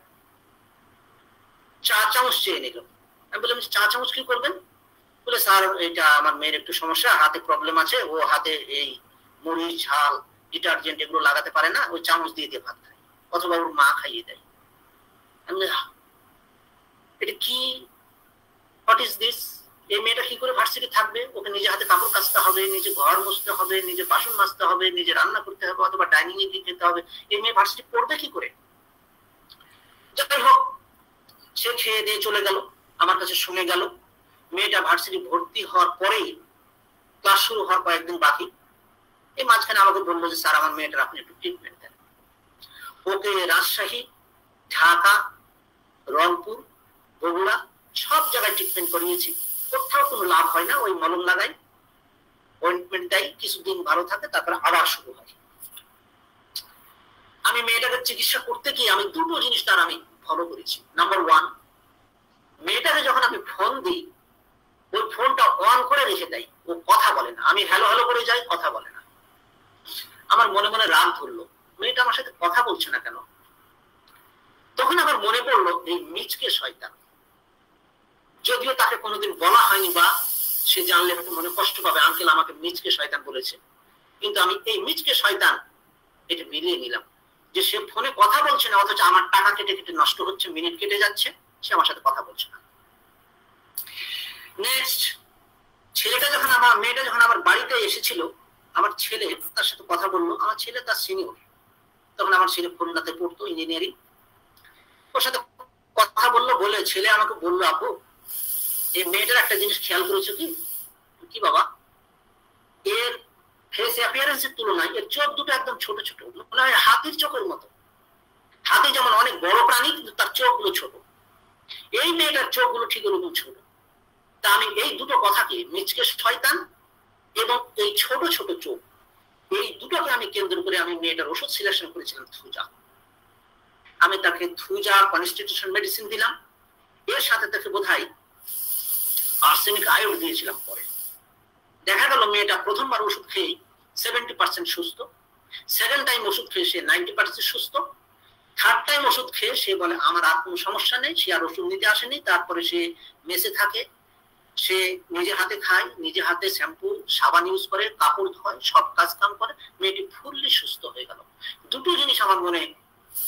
চা চামচ চেয়ে নিল। আমি বললাম চা চামচ কি করবেন? বলে স্যার এটা আমার মেয়ের একটু সমস্যা, হাতে প্রবলেম আছে, ও হাতে এই মরিচ, ঝাল, ডিটারজেন্ট এগুলো লাগাতে পারে না, ওই চামচ দিয়ে দিয়ে ভাত খায়, অথবা ওর মা খাইয়ে দেয়। আমি এটা কি, হোয়াট ইজ দিস? এই মেয়েটা কি করে ভার্সিটি থাকবে? ওকে নিজে হাতে কাপড় কাচতে হবে, নিজে ঘর মুছতে হবে, নিজে বাসন মাজতে হবে, নিজে রান্না করতে হবে, অথবা ডাইনিং এ গিয়ে খেতে হবে। এই মেয়ে ভার্সিটি পড়বে কি করে? যাই হোক, সে খেয়ে দিয়ে চলে গেল, আমার কাছে শুনে গেল। মেয়েটা ভার্সিটি ভর্তি হওয়ার পরেই, ক্লাস শুরু হওয়ার কয়েকদিন বাকি, এই মাঝখানে আমাকে বললো যে স্যার আমার মেয়েটার আপনি একটু ট্রিটমেন্ট দেন। ওকে রাজশাহী, ঢাকা, রংপুর, বগুড়া সব জায়গায় ট্রিটমেন্ট করিয়েছি, কোথাও কোনো লাভ হয় না। ওই মলম লাগাই, অয়েন্টমেন্ট দেয়, কিছুদিন ভালো থাকে, তারপরে আবার শুরু হয়। আমি মেয়েটাকে চিকিৎসা করতে গিয়ে আমি দুটো জিনিস তার আমি ফলো করেছি। নাম্বার ওয়ান, মেয়েটাকে যখন আমি ফোন দিই, ওই ফোনটা অন করে রেখে দেয়, ও কথা বলে না। আমি হ্যালো হ্যালো করে যাই, কথা বলে না। আমার মনে মনে রাগ ধরলো, মেয়েটা আমার সাথে কথা বলছে না কেন? তখন আমার মনে পড়লো এই মিচকে শয়তান। যদিও তাকে কোনোদিন বলা হয়নি, বা সে জানলে হয়তো মনে কষ্ট পাবে, আঙ্কেল আমাকে মিচকে শয়তান বলেছে, কিন্তু আমি এই মিচকে শয়তান এটা মিলিয়ে নিলাম যে সে ফোনে কথা বলছে না, অথচ আমার টাকা কেটে কেটে নষ্ট হচ্ছে, মিনিট কেটে যাচ্ছে, সে আমার সাথে কথা বলছে না। নেক্সট, মেয়েটা যখন আমার বাড়িতে এসেছিল, আমার ছেলে তার সাথে কথা বললো। আমার ছেলে তার সিনিয়র, তখন আমার ছেলে খুলনাতে পড়তো, ইঞ্জিনিয়ারিং। ওর সাথে কথা বললো, বলে ছেলে আমাকে বললো, আপু এই মেয়েটার একটা জিনিস খেয়াল করেছো কি? কি বাবা? এর ফেস অ্যাপিয়ারেন্সের তুলনায় এর চোখ দুটো একদম ছোট ছোট, মানে হাতির চোখের মতো। হাতি যেমন অনেক বড় প্রাণী, কিন্তু তার চোখগুলো ছোট। এই মেয়েটার চোখগুলো ঠিক ওরকম ছোট। তা আমি এই দুটো কথাকে, মিচকে শয়তান এবং এই ছোট ছোট চোখ, এই দুটোকে আমি কেন্দ্র করে আমি মেয়েটার ওষুধ সিলেকশন করেছিলাম থুজা। আমি তাকে থুজা কনস্টিটিউশন মেডিসিন দিলাম, এর সাথে তাকে বোধহয় আর্সেনিক আয়োড দিয়েছিলাম। পরে দেখা গেল মেয়েটা প্রথমবার ওষুধ খেয়ে 70% সুস্থ, সেকেন্ড টাইম ওষুধ খেয়ে সে 90% সুস্থ, থার্ড টাইম ওষুধ খেয়ে সে বলে আমার আর কোনো সমস্যা নেই, সে আর ওষুধ নিতে আসেনি। তারপরে সে মেসে থাকে, সে নিজে হাতে খায়, নিজে হাতে শ্যাম্পু সাবান ইউজ করে, কাপড় ধোয়, সব কাজ কাম করে। মেয়েটি ফুললি সুস্থ হয়ে গেল। দুটো জিনিস আমার মনে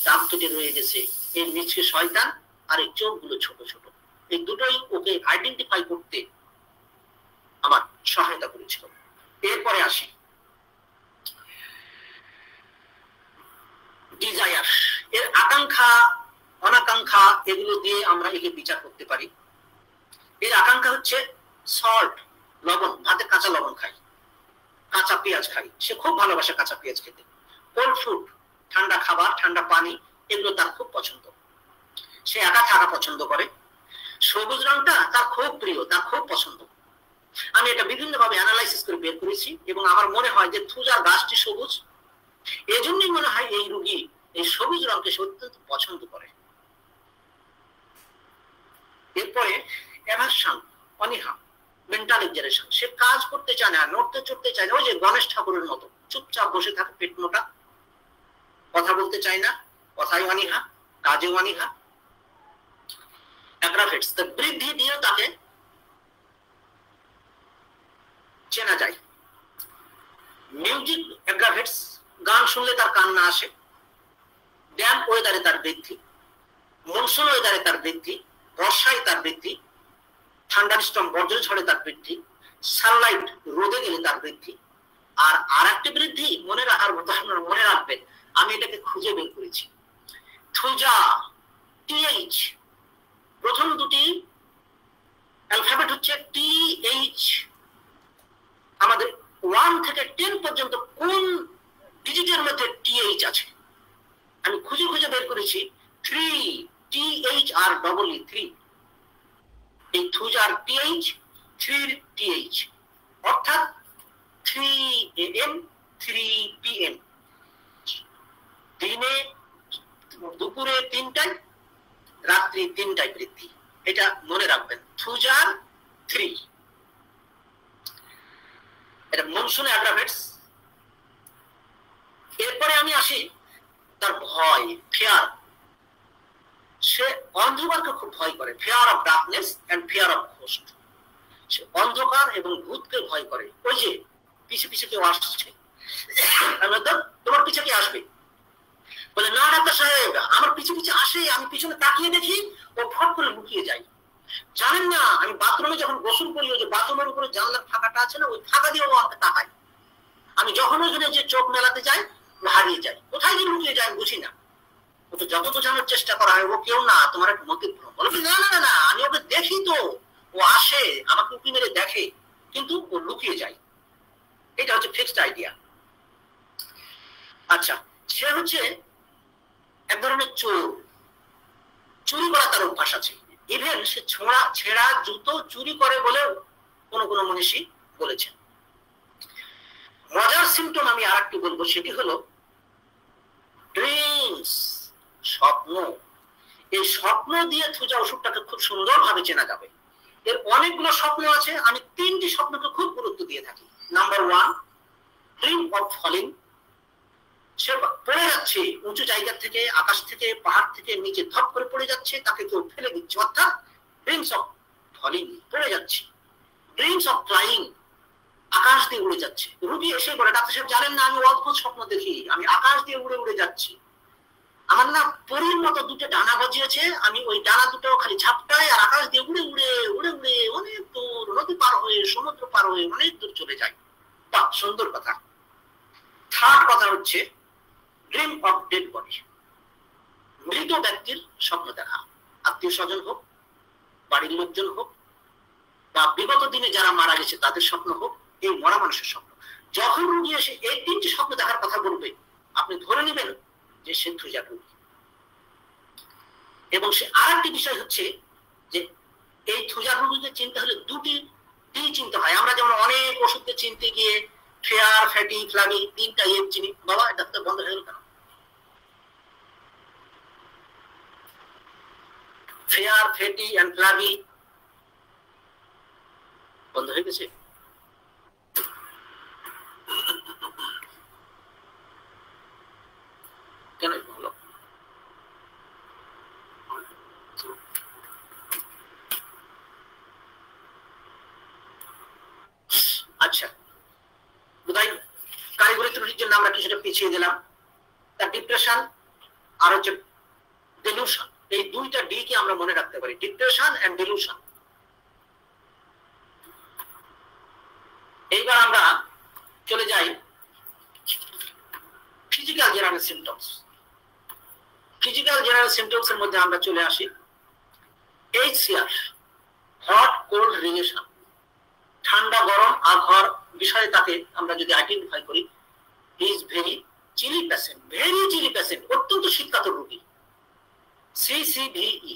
দাগ কেটে রয়ে গেছে, এই মিচকে শয়তান আর এই চোখগুলো ছোট ছোট। এই দুটোই ওকে আইডেন্টিফাই করতে আমার সহায়তা করেছিল। এরপরে আসি ডিজায়ার, এর আকাঙ্ক্ষা অনাকাঙ্ক্ষা এগুলো দিয়ে আমরা একে বিচার করতে পারি। এর আকাঙ্ক্ষা হচ্ছে সল্ট, লবণ, ভাতে কাঁচা লবণ খাই, কাঁচা পেঁয়াজ খাই, সে খুব ভালোবাসে কাঁচা পেঁয়াজ খেতে। কোল্ড ফুড, ঠান্ডা খাবার, ঠান্ডা পানি, এগুলো তার খুব পছন্দ। সে একা থাকা পছন্দ করে। সবুজ রংটা তার খুব প্রিয়, তার খুব পছন্দ। আমি এটা বিভিন্ন ভাবে অ্যানালাইসিস করে বের করেছি এবং আমার মনে হয় যে থুজার গাছটি সবুজ, এজন্যই মনে হয় এই রোগী এই সবুজ রংকে সে অত্যন্ত পছন্দ করে। এরপরে অ্যাভারশন, অনীহা, মেন্টাল এক্সারেশন, সে কাজ করতে চায় না, নড়তে চড়তে চায় না, ওই যে গণেশ ঠাকুরের মতো চুপচাপ বসে থাকে, পেট মোটা, কথা বলতে চায় না, কথায় অনীহা, কাজে অনীহা। অ্যাগ্রাভেটস, তার বৃদ্ধি দিয়ে তাকে চেনা যায়। মিউজিক অ্যাগ্রাভেটস, গান শুনলে তার কান্না আসে। ড্যাম্প ওয়েদারে তার বৃদ্ধি, মনসুন ওয়েদারে তার বৃদ্ধি, বর্ষায় তার বৃদ্ধি, ঠান্ডার স্টর্ম বজ্রঝড়ে তার বৃদ্ধি, সানলাইট রোদে গেলে তার বৃদ্ধি। আর আরেকটি বৃদ্ধি মনে রাখার মতো, আপনারা মনে রাখবেন, আমি এটাকে খুঁজে বের করেছি। থুজা, টিএইচ, প্রথম দুটি অ্যালফাবেট হচ্ছে টিএইচ। আমাদের 1 থেকে 10 পর্যন্ত কোন ডিজিটের মধ্যে টিএইচ আছে আমি খুঁজে খুঁজে বের করেছি। 3, টিএইচ আর ডবল ই, 3। এই থুজার টিএইচ, 3 টিএইচ, অর্থাৎ 3 AM 3 PM, দিনে দুপুরে 3টায়, রাত্রি 3টায় বৃদ্ধি। এটা মনে রাখবেন, থুজার 3। এটা মনসুনে অ্যাগ্রাভেটস। এরপরে আমি আসি তার ভয়, ফিয়ার। সে অন্ধকারকে খুব ভয় করে, fear of darkness and fear of ghost. সে অন্ধকার এবং ভূতকে ভয় করে। ওই যে পিছে পিছে কেউ আসছে, তোমার পিছে কে আসবে, বলে না ডাক্তার সাহেব আমার পিছে পিছে আসে, আমি পিছনে তাকিয়ে দেখি ও ফট করে লুকিয়ে যায়। জানেন না, আমি বাথরুমে যখন গোসল করি, ওই যে বাথরুমের উপরে জানলার ফাঁকাটা আছে না, ওই ফাঁকা দিয়ে ও আমাকে তাকায়। আমি যখন ওখানে যে চোখ মেলাতে যাই, ও হারিয়ে যায়, কোথায় গিয়ে লুকিয়ে যায় বুঝি না। ও তো যত বোঝানোর চেষ্টা করা হয়, ও কেউ না, তোমার একটা মতির ভ্রম। বলে না না না, আমি ওকে দেখি তো, ও আসে আমাকে উঁকি মেরে দেখে, কিন্তু ও লুকিয়ে যায়। এটা হচ্ছে ফিক্সড আইডিয়া। আচ্ছা, সে হচ্ছে এক ধরনের চোর, চুরি করা তার অভ্যাস আছে। ইভেন সে ছেঁড়া জুতো চুরি করে বলেও কোন কোন মনীষী বলেছেন। মজার সিমটম আমি আর একটু বলবো, সেটি হলো ড্রিমস, স্বপ্ন। এই স্বপ্ন দিয়ে থুজা ওষুধটাকে খুব সুন্দরভাবে চেনা যাবে। এর অনেকগুলো স্বপ্ন আছে, আমি 3টি স্বপ্নকে খুব গুরুত্ব দিয়ে থাকি। Number 1, dream of falling. সে পড়ে যাচ্ছে উঁচু জায়গা থেকে, আকাশ থেকে, পাহাড় থেকে নিচে ধপ করে পড়ে যাচ্ছে, তাকে কেউ ফেলে দিচ্ছে, অর্থাৎ ড্রিমস অফ ফলিং, পড়ে যাচ্ছে। ড্রিমস অফ ফ্লাইং, আকাশ দিয়ে উড়ে যাচ্ছে। রুগী এসে বলে ডাক্তার সাহেব জানেন না, আমি অদ্ভুত স্বপ্ন দেখি, আমি আকাশ দিয়ে উড়ে উড়ে যাচ্ছি, আমার না পরীর মতো দুটো ডানা গজিয়েছে, আমি ওই ডানা দুটো খালি ঝাপটাই আর আকাশ দিয়ে উড়ে উড়ে উড়ে উড়ে অনেক দূর, নদী পার হয়ে, সমুদ্র পার হয়ে অনেক দূর চলে যায়। বাহ, সুন্দর কথা। থার্ড কথা হচ্ছে ড্রিম অফ ডেড বডি। মৃত ব্যক্তির স্বপ্ন দেখা, আত্মীয় স্বজন হোক, বাড়ির লোকজন হোক, বা বিগত দিনে যারা মারা গেছে তাদের স্বপ্ন হোক, এই মরা মানুষের স্বপ্ন। যখন রুগী এসে এই 3টি স্বপ্ন দেখার কথা বলবে, আপনি ধরে নেবেন যে সে থুজা রুগী। এবং সে আরেকটি বিষয় হচ্ছে যে এই থুজা রুগীকে চিনতে হলে দুটি চিনতে হয়। আমরা যেমন অনেক ওষুধকে চিনতে গিয়ে ফেয়ার, ফ্যাটি, ফ্লাভি 3টা চিনি। বাবা ডাক্তার বন্ধ হয়ে গেল কেন? ফেয়ার, ফ্যাটি এন্ড ফ্লাভি বন্ধ হয়ে গেছে। কেন হলো? আচ্ছা, বোধহয় কারিগরি ত্রুটির জন্য আমরা কিছুটা পিছিয়ে দিলাম। তার ডিপ্রেশন আর হচ্ছে ডেলিউশন, এই 2টা ডি কে আমরা মনে রাখতে পারি, ডিপ্রেশন এন্ড ডেলিউশন। এইবার আমরা চলে যাই physical general symptoms. Physical general symptoms এর মধ্যে আমরা চলে আসি HCR, হট কোল্ড রিলেশন। ঠান্ডা গরম আবহাওয়ার বিষয়ে তাকে আমরা যদি আইডেন্টিফাই করি, he is very chilli patient, very chilli patient, অত্যন্ত শীতকাতর রোগী। CCVE,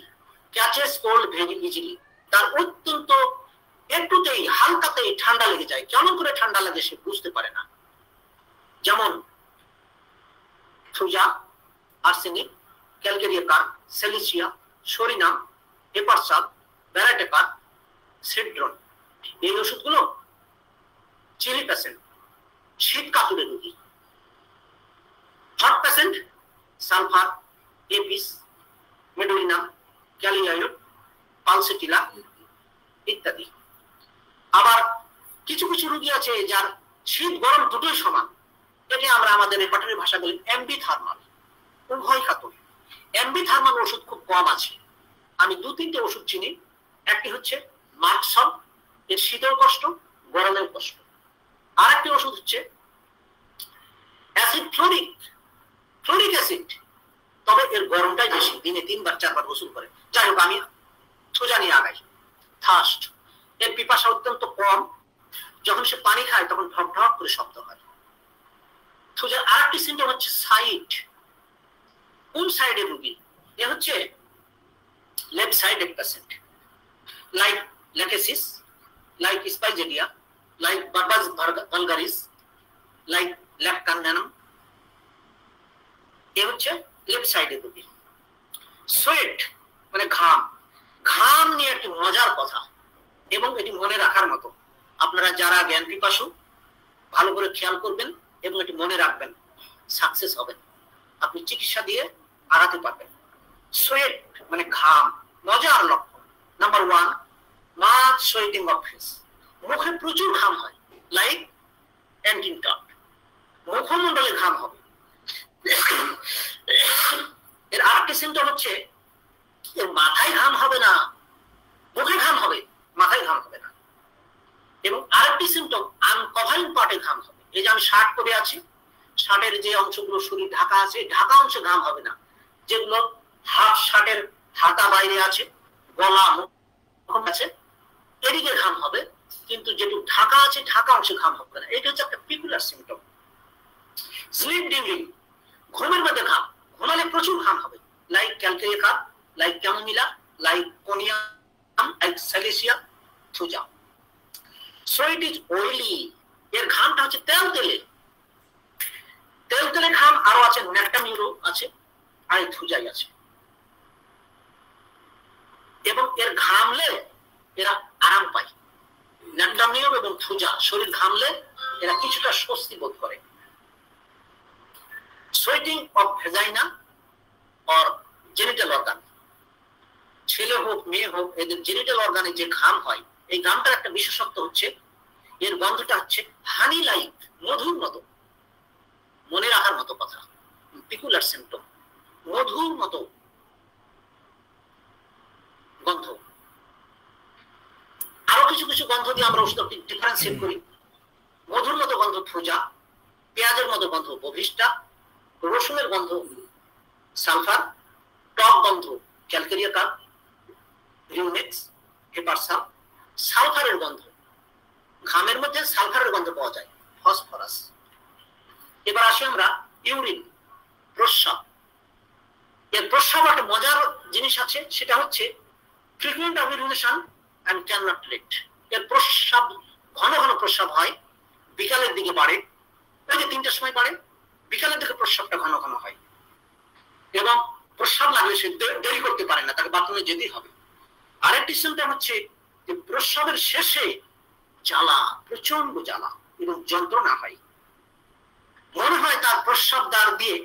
catches cold very easily. তার অত্যন্ত একটুতেই হালকাতেই ঠান্ডা লেগে যায়। কেমন করে ঠান্ডা লাগে সে বুঝতে পারে না। যেমন thuja, arsenic, calcarea carb, silicea, psorinum, hepar sul, baryta carb, cedron, এই ওষুধগুলো চিলি পেশেন্ট, শীত কাতুরে রোগী। Hot patient sulphur, apis, medorrhinum, kali iod, pulsatilla ইত্যাদি। আবার কিছু কিছু রোগী আছে যার শীত গরম দুটোই সমান, এটি আমরা আমাদের রেপার্টরি ভাষা বলি এমবি থার্মাল, উভয় কাতর। এমবি থার্মাল ওষুধ খুব কম আছে। আমি 2-3টে ওষুধ চিনি। একটি হচ্ছে মার্কসল, এর শীতের কষ্ট, গরমের কষ্ট। আর একটি ওষুধ হচ্ছে অ্যাসিড ফ্লোরিক অ্যাসিড, তবে এর গরমটাই বেশি, দিনে 3-4 গোসল করে। যাই হোক, আমি থুজা নিয়ে আগাই। থার্স্ট, এর পিপাসা অত্যন্ত কম, যখন সে পানি খায় তখন ঢক ঢক করে শব্দ হয়। থুজার আরেকটি সিমটম হচ্ছে সাইট। কোন সাইডের রোগী? এ হচ্ছে left sided patient, like lachesis, like spigelia, like berberis vulgaris, like lac caninum. এ হচ্ছে লেফট সাইডের রোগী। সোয়েট মানে ঘাম। ঘাম নিয়ে একটি মজার কথা এবং এটি মনে রাখার মতো। আপনারা যারা জ্ঞান পিপাসু ভালো করে খেয়াল করবেন এবং এটি মনে রাখবেন, সাকসেস হবেন, আপনি চিকিৎসা দিয়ে আগাতে পারবেন। সোয়েট মানে ঘাম, মজার লক্ষণ। Number 1, much sweating of face, মুখে প্রচুর ঘাম হয়, লাইক অ্যান্টিনটক, মুখমণ্ডলে ঘাম হবে। এর আরেকটি সিমটম হচ্ছে এর মাথায় ঘাম হবে না, মুখে ঘাম হবে, মাথায় ঘাম হবে না। এবং আরেকটি সিমটম আনকভারিং পার্টে ঘাম হবে। এই যে আমি শার্ট পরে আছি, শার্টের যে অংশগুলো শরীর ঢাকা আছে, ঢাকা অংশে ঘাম হবে না। যেগুলো হাফ শার্টের হাতা বাইরে আছে, গলা মুখ আছে, এদিকে ঘাম হবে, কিন্তু যেটুকু ঢাকা আছে ঢাকা অংশে ঘাম হবে না। এটা হচ্ছে একটা পিকুলার সিমটম। স্লিপ ডিউরিং, ঘুমের মধ্যে ঘাম, ঘুমালে প্রচুর ঘাম হবে, like calcarea carb, like chamomilla, like conium, like silicea, thuja. So it is oily, এর ঘামটা হচ্ছে তেল তেলে ঘাম। আরো আছে ন্যাক্টামিউরো আছে, আর থুজাই আছে। এবং এর ঘামলে এরা আরাম পায়। ন্যাক্টামিউরো এবং থুজা, শরীর ঘামলে এরা কিছুটা স্বস্তি বোধ করে। Sweating of vagina or genital organ, ছেলে হোক মেয়ে হোক, এদের জেনিটাল অর্গানে যে ঘাম হয়, এই ঘামটার একটা বিশেষত্ব হচ্ছে এর গন্ধটা হচ্ছে হানি লাইক, মধুর মতো। মনে রাখার মতো কথা, পিকুলার সিমটম, মধুর মতো গন্ধ। আরো কিছু কিছু গন্ধ দিয়ে আমরা ওষুধ ডিফারেন্সিয়েট করি। মধুর মতো গন্ধ থুজা, পেঁয়াজের মতো গন্ধ বভিস্টা, রসুনের গন্ধ সালফার, টক গন্ধ ক্যালকেরিয়া কার্প, রিউমেক্স, হেপারসাম, সালফারের গন্ধ, ঘামের মধ্যে সালফারের গন্ধ পাওয়া যায়, ফসফরাস। এবার আসি আমরা ইউরিন, প্রস্রাব। এর প্রস্রাব একটা মজার জিনিস আছে, সেটা হচ্ছে frequent urination and can not let. এর প্রস্রাব ঘন ঘন প্রস্রাব হয়, বিকালের দিকে বাড়ে, ওই যে 3টার সময় বাড়ে, বিকালের দিকে প্রস্রাবটা ঘন ঘন হয়, এবং প্রস্রাব লাগলে সে দেরি করতে পারে না, তাকে বাথরুমে যেতেই হবে। আরেকটি সিমটম হচ্ছে যে প্রস্রাবের শেষে জ্বালা, প্রচন্ড জ্বালা এবং যন্ত্রণা হয়, মনে হয় তার প্রস্রাব দ্বার দিয়ে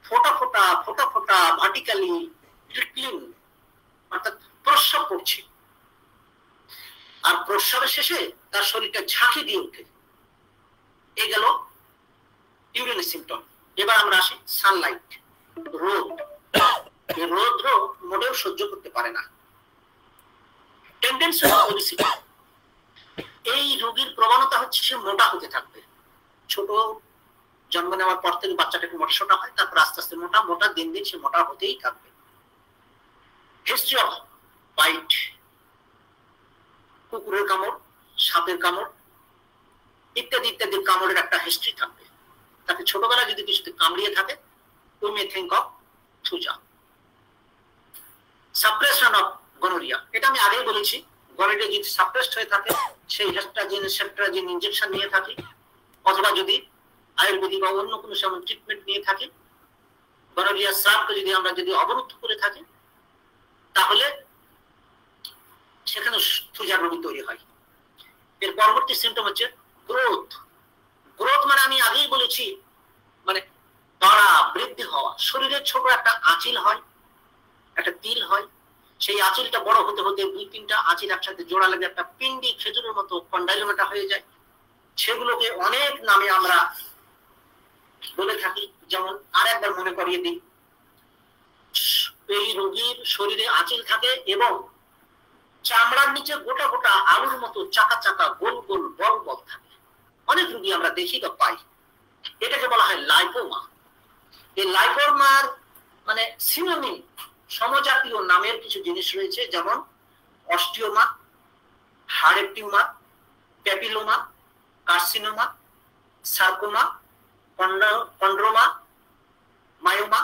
ফোটা ফোটা ফোটা ফোটা ভার্টিক্যালি ট্রিকলিং, অর্থাৎ প্রস্রাব পড়ছে। আর প্রস্রাবের শেষে তার শরীরটা ঝাঁকি দিয়ে ওঠে। এই গেল ইউরিনের সিমটম। এবার আমরা আসি সানলাইট, রোদ। রৌদ্র মোটেও সহ্য করতে পারে না। টেন্ডেন্সি অফ ওবেসিটি, এই রোগীর প্রবণতা হচ্ছে সে মোটা হতে থাকবে। ছোট জন্ম নেওয়ার পর থেকে বাচ্চাটা একটু মোটা সোটা হয়, তারপর আস্তে আস্তে মোটা মোটা, দিন দিন সে মোটা হতেই থাকবে। হিস্ট্রি অফ বাইট, কুকুরের কামড়, সাপের কামড় ইত্যাদি ইত্যাদি কামড়ের একটা হিস্ট্রি থাকবে। তাকে ছোটবেলায় যদি কিছুতে কামড়িয়ে থাকে, we may think of Thuja. Suppression of gonorrhoea, এটা আমি আগেই বলেছি, গনোরিয়া যদি সাপ্রেসড হয়ে থাকে, সেই সেপ্ট্রাজিন ইনজেকশন নিয়ে থাকি, অথবা যদি আয়ুর্বেদিক বা অন্য কোনো সময় ট্রিটমেন্ট নিয়ে থাকি, গনোরিয়া স্রাবকে যদি অবরুদ্ধ করে থাকি, তাহলে সেখানে থুজার রোগী তৈরি হয়। এর পরবর্তী সিমটম হচ্ছে গ্রোথ। গ্রোথ মানে আমি আগেই বলেছি, মানে বাড়া, বৃদ্ধি হওয়া। শরীরের ছোট একটা আঁচিল হয়, একটা তিল হয়, সেই আঁচিলটা বড় হতে হতে 2-3টা আঁচিল একসাথে জোড়া লাগে একটা পিন্ডি, খেজুরের মতো কন্ডাইলোমেটা হয়ে যায়। সেগুলোকে অনেক নামে আমরা বলে থাকি। যেমন আর একবার মনে করিয়ে দিই, এই রোগীর শরীরে আঁচিল থাকে এবং চামড়ার নিচে গোটা গোটা আলুর মতো চাকা চাকা গোল গোল বল বল থাকে। অনেক রোগী আমরা দেখি বা পাই। এটাকে বলা হয় লাইপোমা। এই লাইপোমার মানে সিনোনিম, সমজাতীয় নামের কিছু জিনিস রয়েছে, যেমন অস্টিওমা, হাড়ের tumour, papilloma, carcinoma, sarcoma, chondroma, myoma,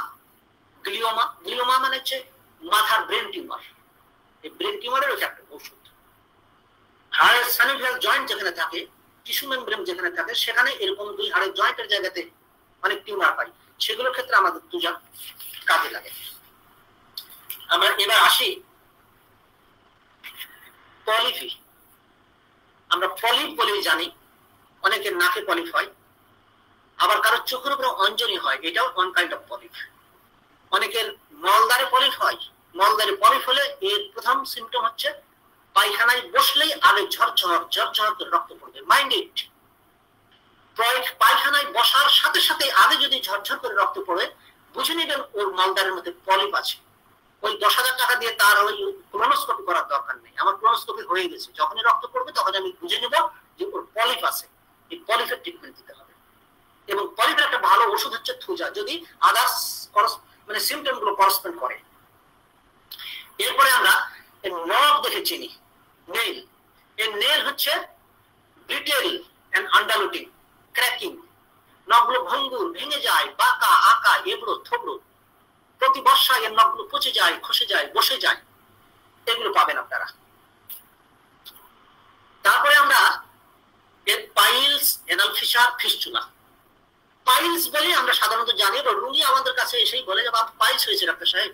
glioma. Glioma মানে হচ্ছে মাথার ব্রেন টিউমার। এই ব্রেন টিউমারেরও একটা ওষুধ। হাড়ের সানিভিয়াল জয়েন্ট যেখানে থাকে, টিস্যু মেমব্রেন যেখানে থাকে, সেখানে এরকম দুই হাড়ের জয়েন্টের জায়গাতে অনেক টিউমার পাই, সেগুলোর ক্ষেত্রে আমাদের তুজা কাজে লাগে। আমরা এবার আসি পলিফি। আমরা পলিপ বলেই জানি, অনেকের নাকে পলিপ হয়, আবার কারো চোখের উপরে অঞ্জনি হয়, এটাও ওয়ান কাইন্ড অফ পলিপ। অনেকের মলদ্বারে পলিপ হয়। মলদ্বারে পলিপ হলে এর প্রথম সিমটম হচ্ছে পায়খানায় বসলেই আগে ঝরঝর ঝরঝর করে রক্ত পড়বে। মাইন্ড ইট, পায়খানায় বসার সাথে সাথে আগে যদি ঝরঝর করে রক্ত পড়ে, বুঝে নেবেন ওর মলদ্বারের মধ্যে পলিপ আছে। ওই 10,000 টাকা দিয়ে তার ওই কোলোনোস্কোপি করার দরকার নেই। আমার কোলোনোস্কোপি হয়ে গেছে, যখনই রক্ত পড়বে তখন আমি বুঝে নেব যে ওর পলিপ আছে। এই পলিপের ট্রিটমেন্ট দিতে হবে। এবং পলিপের একটা ভালো ওষুধ হচ্ছে থুজা, যদি আদার্স মানে সিমটম গুলো করসপন্ড করে। এরপরে আমরা নখ দেখে চিনি, নেইল। এই নেইল হচ্ছে ব্রিটেল এন্ড আন্ডারলুটিং, ক্র্যাকিং। নখগুলো ভঙ্গুর, ভেঙে যায়, বাঁকা আঁকা, এবড়ো থবড়ো। প্রতি বর্ষায় এর নখগুলো পচে যায়, খসে যায়, বসে যায়। এগুলো পাবেন আপনারা। তারপরে আমরা এর piles, anal fissure, fistula. Piles বলে আমরা সাধারণত জানি, রোগী আমাদের কাছে এসেই বলে যে পাইলস হয়েছে ডাক্তার সাহেব।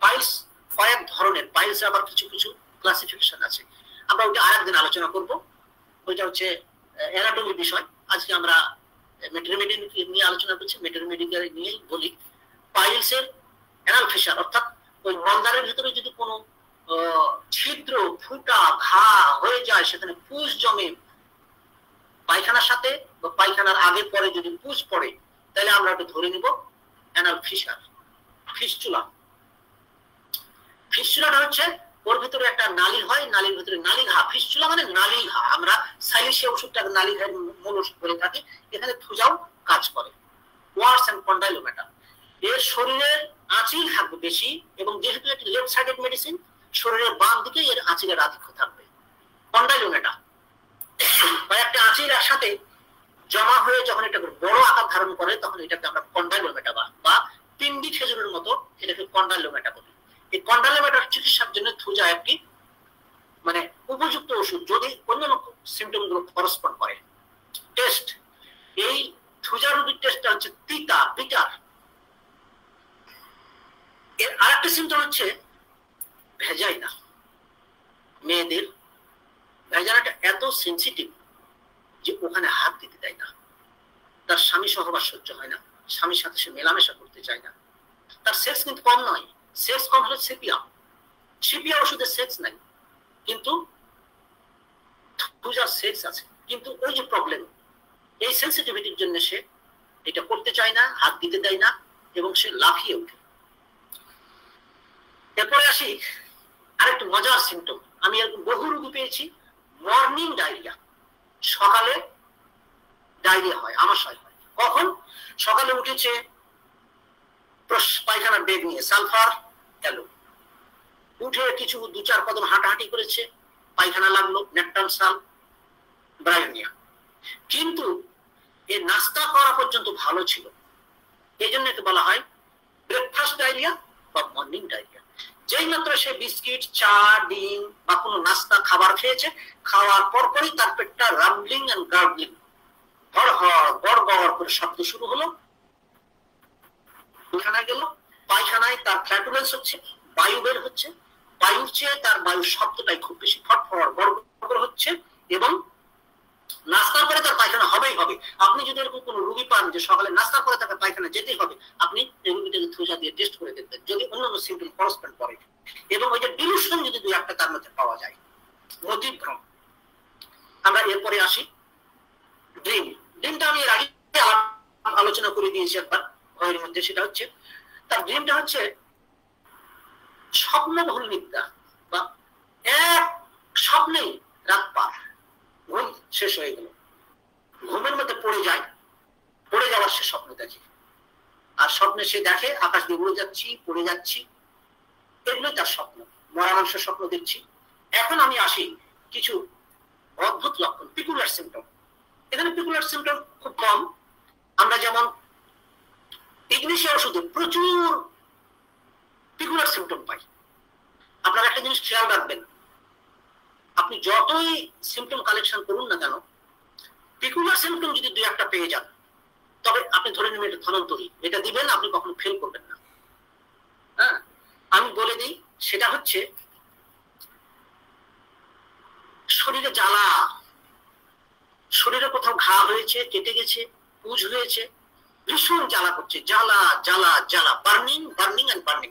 পাইলস কয়েক ধরনের, পাইলস আবার কিছু কিছু ক্লাসিফিকেশন আছে। আমরা ওইটা আরেকদিন আলোচনা করব। ওইটা হচ্ছে অ্যানাটমির বিষয়। আজকে আমরা মেটারমেডিক নিয়ে আলোচনা করছি, মেটারমেডিক নিয়েই বলি। পাইলসের অ্যানাল ফিশার, অর্থাৎ ওই মলদ্বারের ভিতরে যদি কোনো ছিদ্র, ফুটা, ঘা হয়ে যায়, সেখানে পুষ জমে, পায়খানার সাথে বা পায়খানার আগে পরে যদি পুষ পড়ে, তাহলে আমরা ওটা ধরে নিব অ্যানাল ফিশার। ফিস্চুলা, ফিস্চুলাটা হচ্ছে ওর ভিতরে একটা নালী হয়, নালীর ভিতরে নালী ঘা। ফিস্চুলা মানে নালী ঘা। আমরা সাইলিশিয়া ওষুধটাকে নালী ঘায়ের মূল ওষুধ বলে থাকি। এখানে থুজাও কাজ করে। ওয়ার্স এন্ড কন্ডাইলোমেটা, এর শরীরের আঁচিল থাকবে বেশি, এবং যেহেতু এটি লেফট সাইডেড মেডিসিন, শরীরের বাম দিকে এর আঁচিলের আধিক্য থাকবে। কন্ডাইলোমেটা কয়েকটা আঁচিল একসাথে জমা হয়ে যখন এটা বড় আকার ধারণ করে তখন এটাকে আমরা কন্ডাইলোমেটা বা পিন্ডি খেজুরের মতো এটাকে কন্ডাইলোমেটা বলি। এই কন্ডাইলোমেটার চিকিৎসার জন্য থুজা একটি মানে উপযুক্ত ওষুধ যদি অন্যান্য সিমটম গুলো করসপন্ড করে। টেস্ট, এই থুজা রোগীর টেস্টটা হচ্ছে তিতা, বিটার। এর আরেকটা সিমটম হচ্ছে ভেজাইনা। মেয়েদের ভেজাইনাটা এত সেন্সিটিভ যে ওখানে হাত দিতে দেয় না, তার স্বামী সহবাস সহ্য হয় না, স্বামীর সাথে সে মেলামেশা করতে চায় না। তার সেক্স কিন্তু কম নয়, সেক্স কম হলো সিপিয়া। সিপিয়া ওষুধের সেক্স নাই, কিন্তু থুজার সেক্স আছে। কিন্তু ওই যে প্রবলেম, এই সেন্সিটিভিটির জন্য সে এটা করতে চায় না, হাত দিতে দেয় না, এবং সে লাফিয়ে ওঠে। এরপরে আসি আরেকটু মজার সিমটম। আমি এরকম বহু রোগী পেয়েছি, মর্নিং ডায়রিয়া। সকালে ডায়রিয়া হয়, আমাশয় হয়। কখন? সকালে উঠেছে, পায়খানার বেগ নিয়ে সালফার গেল, উঠে কিছু 2-4 কদম হাঁটাহাঁটি করেছে, পায়খানা লাগলো, নেকটান সাল, ব্রায়োনিয়া। কিন্তু এ নাস্তা করা পর্যন্ত ভালো ছিল, এই জন্য একে বলা হয় ব্রেকফাস্ট ডায়রিয়া বা মর্নিং ডায়রিয়া। যেই মাত্র সে বিস্কিট, চা, ডিম বা কোনো নাস্তা খাবার খেয়েছে, খাওয়ার পরপরই তার পেটটা রাম্বলিং এন্ড গার্গলিং, হড়হড় গড়গড় করে শব্দ শুরু হলো। পায়খানায় গেল, পায়খানায় তার ফ্ল্যাটুলেন্স হচ্ছে, বায়ু বের হচ্ছে, বায়ুর চেয়ে তার বায়ুর শব্দটাই খুব বেশি, ফটফট গড়গড় হচ্ছে, এবং নাস্তার পরে তার পায়খানা হবেই হবে। আপনি যদি এরকম কোনো রোগী পান যে সকালে নাস্তার পরে তাকে পায়খানা যেতেই হবে, আপনি এই রোগীটাকে থুজা দিয়ে টেস্ট করে দেখবেন যদি অন্যান্য সিমটম করসপন্ড করে, এবং ওই যে ডিলুশন যদি 2-1টা তার মধ্যে পাওয়া যায়, মতিভ্রম। আমরা এরপরে আসি ড্রিম। ড্রিমটা আমি এর আগে আলোচনা করে দিয়েছি একবার ঘরের মধ্যে। সেটা হচ্ছে তার ড্রিমটা হচ্ছে স্বপ্নবহুল নিদ্রা, বা এক স্বপ্নেই রাত পার, ঘুম শেষ হয়ে গেল, ঘুমের মধ্যে পড়ে যায়, পড়ে যাওয়ার সে স্বপ্ন দেখে, আর স্বপ্নে সে দেখে আকাশ দিয়ে উড়ে যাচ্ছি, পড়ে যাচ্ছি, এগুলোই তার স্বপ্ন। মরা মানুষের স্বপ্ন দেখছি। এখন আমি আসি কিছু অদ্ভুত লক্ষণ, পিকুলার সিমটম। এখানে পিকুলার সিমটম খুব কম। আমরা যেমন ইগনিশিয়া ওষুধে প্রচুর পিকুলার সিমটম পাই। আপনারা একটা জিনিস খেয়াল রাখবেন, আপনি যতই সিমটম কালেকশন করুন না কেন, পিকুলার সিমটম যদি 2-1টা পেয়ে যান, তবে আপনি ধরে নেবেন এটা ধনন্তরী, এটা দিবেন, আপনি কখনো ফেল করবেন না। হ্যাঁ, আমি বলে দিই, সেটা হচ্ছে শরীরে জ্বালা, শরীরে কোথাও ঘা হয়েছে, কেটে গেছে, পুজ হয়েছে, ভীষণ জ্বালা করছে, জ্বালা জ্বালা জ্বালা, বার্নিং বার্নিং এন্ড বার্নিং।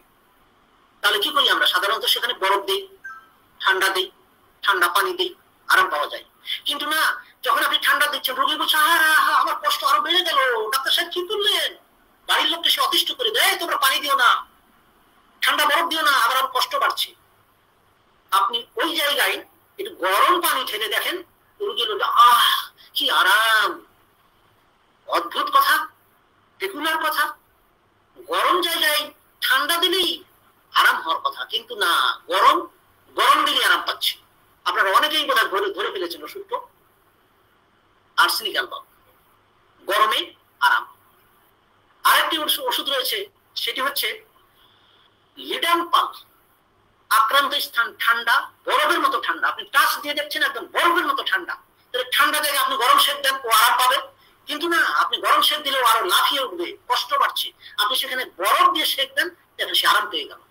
তাহলে কি করি আমরা? সাধারণত সেখানে বরফ দিই, ঠান্ডা দিই, ঠান্ডা পানি দিই, আরাম পাওয়া যায়। কিন্তু না, যখন আপনি ঠান্ডা দিচ্ছেন, রোগী বলছে আমার কষ্ট আরো বেড়ে গেল, ডাক্তার সাহেব কি করলেন? বাড়ির লোককে সে অতিষ্ঠ করে দেয়, তোমরা পানি দিও না, ঠান্ডা বরফ দিও না, আমার আরো কষ্ট বাড়ছে। আপনি ওই জায়গায় একটু গরম পানি ঢেলে দেখেন, রোগী বলবে কি আরাম। অদ্ভুত কথা, পেকুলার কথা। গরম জায়গায় ঠান্ডা দিলেই আরাম হওয়ার কথা, কিন্তু না, গরম গরম দিলে আরাম পাচ্ছে। আপনারা অনেকেই বোধহয় ধরে ফেলেছেন ওষুধটা, আর্সেনিক অ্যালবাম, গরমে আরাম। আরেকটি ওষুধ রয়েছে, সেটি হচ্ছে লিডাম পাল। আক্রান্ত স্থান ঠান্ডা, বরফের মতো ঠান্ডা, আপনি টাচ দিয়ে দেখছেন একদম বরফের মতো ঠান্ডা। তাহলে ঠান্ডা জায়গায় আপনি গরম সেক দেন, ও আরাম পাবে। কিন্তু না, আপনি গরম সেক দিলেও আরো লাফিয়ে উঠবে, কষ্ট বাড়ছে। আপনি সেখানে বরফ দিয়ে সেক দেন, দেখেন সে আরাম পেয়ে গেল।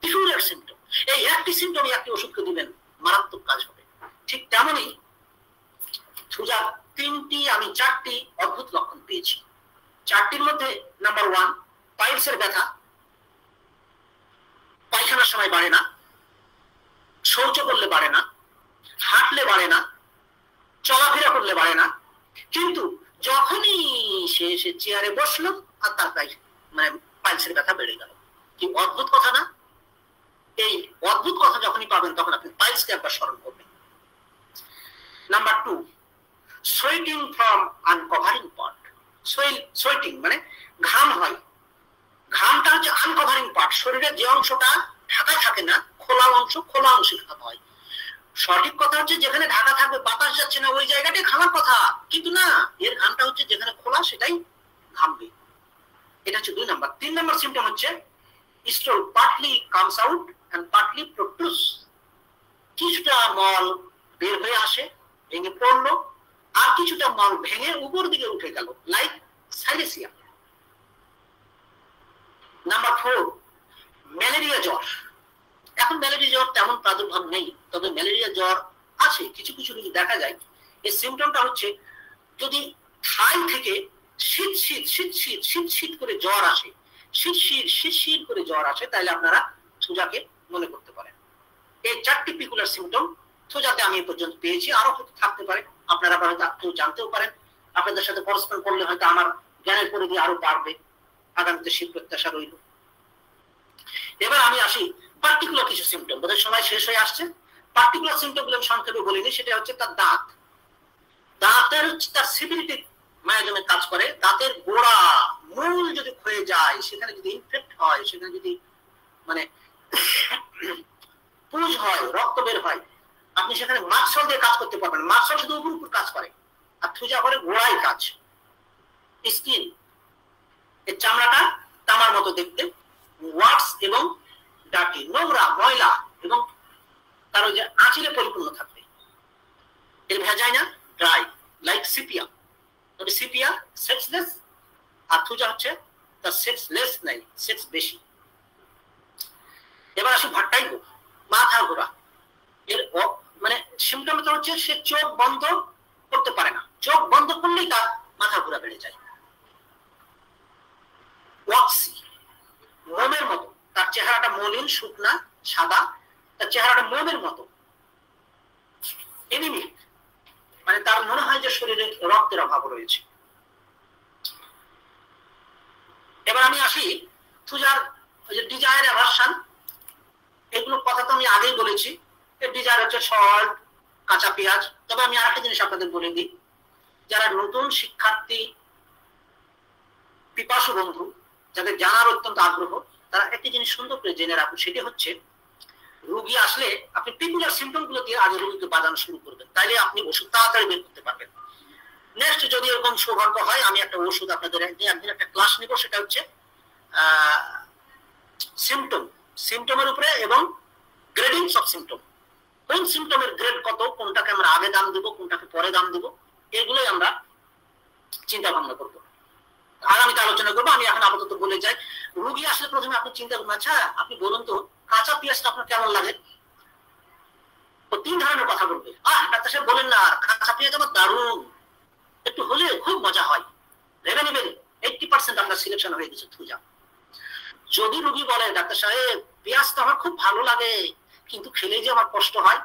Peculiar symptom. এই একটি সিমটম একটি ওষুধকে দিবেন, মারাত্মক কাজ হবে। ঠিক তেমনই থুজার 4টি অদ্ভুত লক্ষণ পেয়েছি। 4টির মধ্যে নাম্বার 1, পাইলসের ব্যথা, পায়খানার সময় বাড়ে না, শৌচ করলে বাড়ে না, হাঁটলে বাড়ে না, চলাফেরা করলে বাড়ে না, কিন্তু যখনই সে চেয়ারে বসলো আর তার পাইলসের ব্যথা বেড়ে গেল। কি অদ্ভুত কথা না? এই অদ্ভুত কথা যখনই পাবেন তখন আপনি পাইলসকে একবার স্মরণ করবেন। Number 2, sweating from uncovering part. Sweating মানে ঘাম হয়, ঘামটা হচ্ছে আনকভারিং পার্ট, শরীরের যে অংশটা ঢাকা থাকে না, খোলা অংশে ঘাম হয়। সঠিক কথা হচ্ছে যেখানে ঢাকা থাকবে, বাতাস যাচ্ছে না, ওই জায়গাটাই ঘামার কথা, কিন্তু না, এর ঘামটা হচ্ছে যেখানে খোলা সেটাই ঘামবে। এটা হচ্ছে 2 নাম্বার। 3 নাম্বার সিম্পটম হচ্ছে stool partly comes out and partly protrudes. কিছুটা মল বের হয়ে আসে, ভেঙে পড়লো, আর কিছুটা মল ভেঙে উপর দিকে উঠে গেল, লাইক সাইলেসিয়া। নাম্বার 4, ম্যালেরিয়া জ্বর। এখন ম্যালেরিয়া জ্বর তেমন প্রাদুর্ভাব নেই, তবে ম্যালেরিয়া জ্বর আছে, কিছু কিছু রোগী দেখা যায়। এই সিম্পটমটা হচ্ছে যদি থাই থেকে শীত শীত শীত শীত শীত শীত করে জ্বর আসে, শীত শীত শীত শীত করে জ্বর আসে, তাহলে আপনারা থুজাকে মনে করতে পারেন। এই 4টি পিকুলার সিম্পটম থুজাতে আমি এ পর্যন্ত পেয়েছি, আরো হয়তো থাকতে পারে, আপনারা হয়তো কেউ জানতেও পারেন। আপনাদের সাথে পরস্পর করলে হয়তো আমার জ্ঞানের পরিধি আরো বাড়বে, আগামীতে সেই প্রত্যাশা রইল। এবার আমি আসি পার্টিকুলার কিছু সিম্পটম, বোধহয় সময় শেষ হয়ে আসছে। পার্টিকুলার সিম্পটম গুলো আমি সংক্ষেপে বলিনি, সেটা হচ্ছে তার দাঁত। দাঁতের হচ্ছে তার সিভিলিটি মায়াজমে কাজ করে। দাঁতের গোড়া মূল যদি ক্ষয়ে যায়, সেখানে যদি ইনফেক্ট হয়, সেখানে যদি মানে পুজ হয়, রক্ত বের হয়, আপনি সেখানে মাকসল দিয়ে কাজ করতে পারবেন। মাকসল শুধু উপর উপর কাজ করে, আর থুজা করে গোড়ায় কাজ। স্কিন, এর চামড়াটা তামার মতো দেখতে, ওয়াক্স এবং ডার্টি, নোংরা ময়লা এবং তার ওই যে আঁচিলে পরিপূর্ণ থাকবে। এর ভেজাইনা ড্রাই, লাইক সিপিয়া। তবে সিপিয়া সেক্সলেস, আর থুজা হচ্ছে তার সেক্সলেস নাই, সেক্স বেশি। এবার আসি ভাট্টাইগো, মাথা ঘোরা। এর মানে সিম্পটমটা হচ্ছে সে চোখ বন্ধ করতে পারে না, চোখ বন্ধ করলেই তার মাথা ঘোরা বেড়ে যায়। ওয়াক্সি, মোমের মতো, তার চেহারাটা মলিন, শুকনা, সাদা, তার চেহারাটা মোমের মতো। এনিমিক, মানে তার মনে হয় যে শরীরে রক্তের অভাব রয়েছে। এবার আমি আসি থুজার ডিজায়ার অ্যাভারশন। এগুলো কথা তো আমি আগেই বলেছি। এর ডিজায়ার হচ্ছে সল্ট, কাঁচা পেঁয়াজ। তবে আমি আরেকটা জিনিস আপনাদের বলে দিই, যারা নতুন শিক্ষার্থী, পিপাসু বন্ধু, যাদের জানার অত্যন্ত আগ্রহ, তারা একটি জিনিস সুন্দর করে জেনে রাখুন, সেটি হচ্ছে রোগী আসলে আপনি পিকুলার সিম্পটম গুলো দিয়ে আগে রোগীকে বাজানো শুরু করবেন, তাইলে আপনি ওষুধ তাড়াতাড়ি বের করতে পারবেন। নেক্সট যদি এরকম সৌভাগ্য হয়, আমি একটা ওষুধ আপনাদের একদিন একটা ক্লাস নিব, সেটা হচ্ছে সিম্পটমের উপরে এবং গ্রেডিংস অফ সিম্পটম। কোন সিম্পটমের গ্রেড কত, কোনটাকে আমরা আগে দাম দেবো, কোনটাকে পরে দাম দেবো, এগুলোই আমরা চিন্তা ভাবনা করবো, আগামীতে আলোচনা করবো। আমি এখন আপাতত বলে যাই, রোগী আসলে প্রথমে আপনি চিন্তা করবেন, আচ্ছা আপনি বলুন তো কাঁচা পেঁয়াজটা আপনার কেমন লাগে। ও 3 ধরনের কথা বলবে। ডাক্তার সাহেব বলেন না, কাঁচা পেঁয়াজ আমার দারুণ, একটু হলে খুব মজা হয়, ভেবে নেবেন 80% আপনার সিলেকশন হয়ে গেছে থুজা। যদি রোগী বলে ডাক্তার সাহেব পেঁয়াজ তো আমার খুব ভালো লাগে, কিন্তু খেলে যে আমার কষ্ট হয়,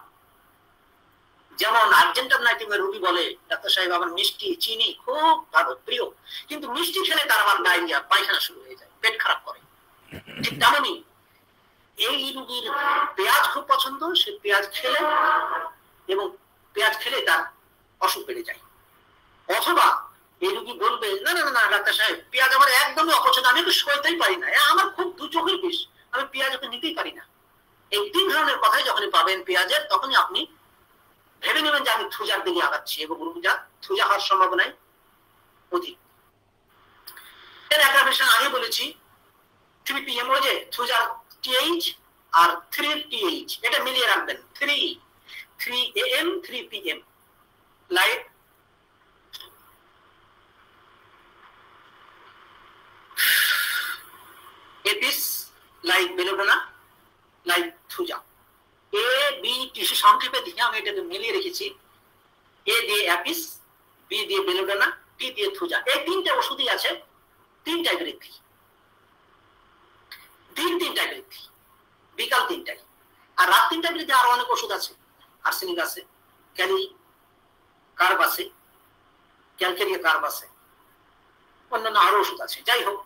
যেমন আর্জেন্টাইনের রোগী বলে ডাক্তার সাহেব আমার মিষ্টি চিনি খুব ভালো প্রিয়, কিন্তু মিষ্টি খেলে তার আমার ডায়রিয়া, পায়খানা শুরু হয়ে যায়, পেট খারাপ করে। ঠিক তেমনই এই রোগীর পেঁয়াজ খুব পছন্দ, সে পেঁয়াজ খেলে এবং পেঁয়াজ খেলে তার অসুখ বেড়ে যায়। অথবা এই রোগী বলবে না না না ডাক্তার সাহেব পেঁয়াজ আমার একদমই অপছন্দ, আমি একটু সইতেই পারি না, আমার খুব 2 চোখের বিষ, আমি পেঁয়াজ ওকে নিতেই পারি না। এই 3 ধরনের কথাই যখনই পাবেন পেঁয়াজের, তখনই আপনি ভেবে নেবেন যে আমি থুজার দিকে আগাচ্ছি এবং থুজা হওয়ার সম্ভাবনাই অধিক। এর অ্যাগ্রাভেশন আগে বলেছি 3PM, ওই যে থুজার TH আর 3TH, এটা মিলিয়ে রাখবেন, 3AM 3PM, like apis, like belladonna, like thuja. A B T সংক্ষেপে দিয়ে আমি এটাকে মিলিয়ে রেখেছি, এ দিয়ে অ্যাপিস, বি দিয়ে বেলোডোনা, টি দিয়ে থুজা। এই 3টে ওষুধই আছে 3টায় বৃদ্ধি, দিন 3টায় বৃদ্ধি, বিকাল 3টায়, আর রাত 3টায় বৃদ্ধি আরো অনেক ওষুধ আছে, আর্সেনিক আছে, কার্ব আছে, ক্যালকেরিয়া কার্ব আছে, অন্যান্য আরো ওষুধ আছে। যাই হোক,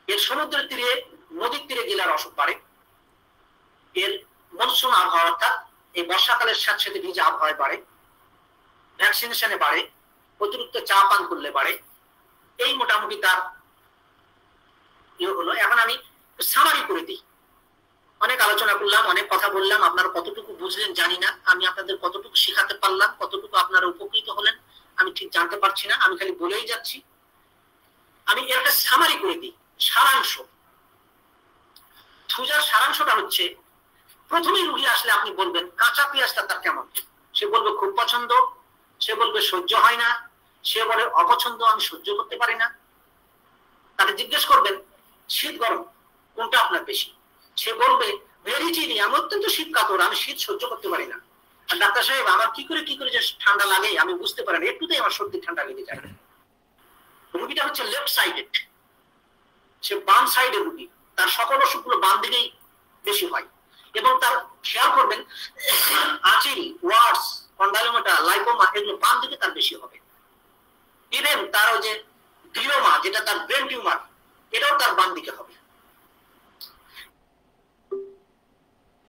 এর সমুদ্রের তীরে, নদীর তীরে গেলে আর অসুখ বাড়ে। এর মনসুন আবহাওয়া, অর্থাৎ এই বর্ষাকালের সাথে সাথে ভিজা আবহাওয়ায় বাড়ে, ভ্যাকসিনেশনে বাড়ে, অতিরিক্ত চা পান করলে বাড়ে। এই মোটামুটি তার ইয়ে হলো। এখন আমি সামারি করে দিই। অনেক আলোচনা করলাম, অনেক কথা বললাম, আপনারা কতটুকু বুঝলেন জানি না, আমি আপনাদের কতটুকু শেখাতে পারলাম, কতটুকু আপনারা উপকৃত হলেন আমি ঠিক জানতে পারছি না, আমি খালি বলেই যাচ্ছি। আমি এর একটা সামারি করে দিই, সারাংশ। থুজার সারাংশটা হচ্ছে, প্রথমেই রুগী আসলে আপনি বলবেন কাঁচা পেঁয়াজটা তার কেমন, সে বলবে খুব পছন্দ, সে বলবে সহ্য হয় না, সে বলে অপছন্দ, আমি সহ্য করতে পারি না। তাকে জিজ্ঞেস করবেন শীত গরম কোনটা আপনার বেশি, সে বলবে ভেরি চিনি, আমি অত্যন্ত শীত কাতর, আমি শীত সহ্য করতে পারি না। আর ডাক্তার সাহেব আমার কি করে যে ঠান্ডা লাগে আমি বুঝতে পারি না, একটুতেই আমার সর্দি ঠান্ডা লেগে যায়। রুগীটা হচ্ছে লেফট সাইডেড, সে বাম সাইডে রুগী, তার সকল অসুখগুলো বাম দিকেই বেশি হয়। এবং তার খেয়াল করবেন আচিল, ওয়ার্ডস, কন্ডাইলোমাটা, লাইপোমা এগুলো বাম দিকে তার বেশি হবে। ইভেন তার ওই যে গ্লিওমা, যেটা তার ব্রেন টিউমার, এটাও তার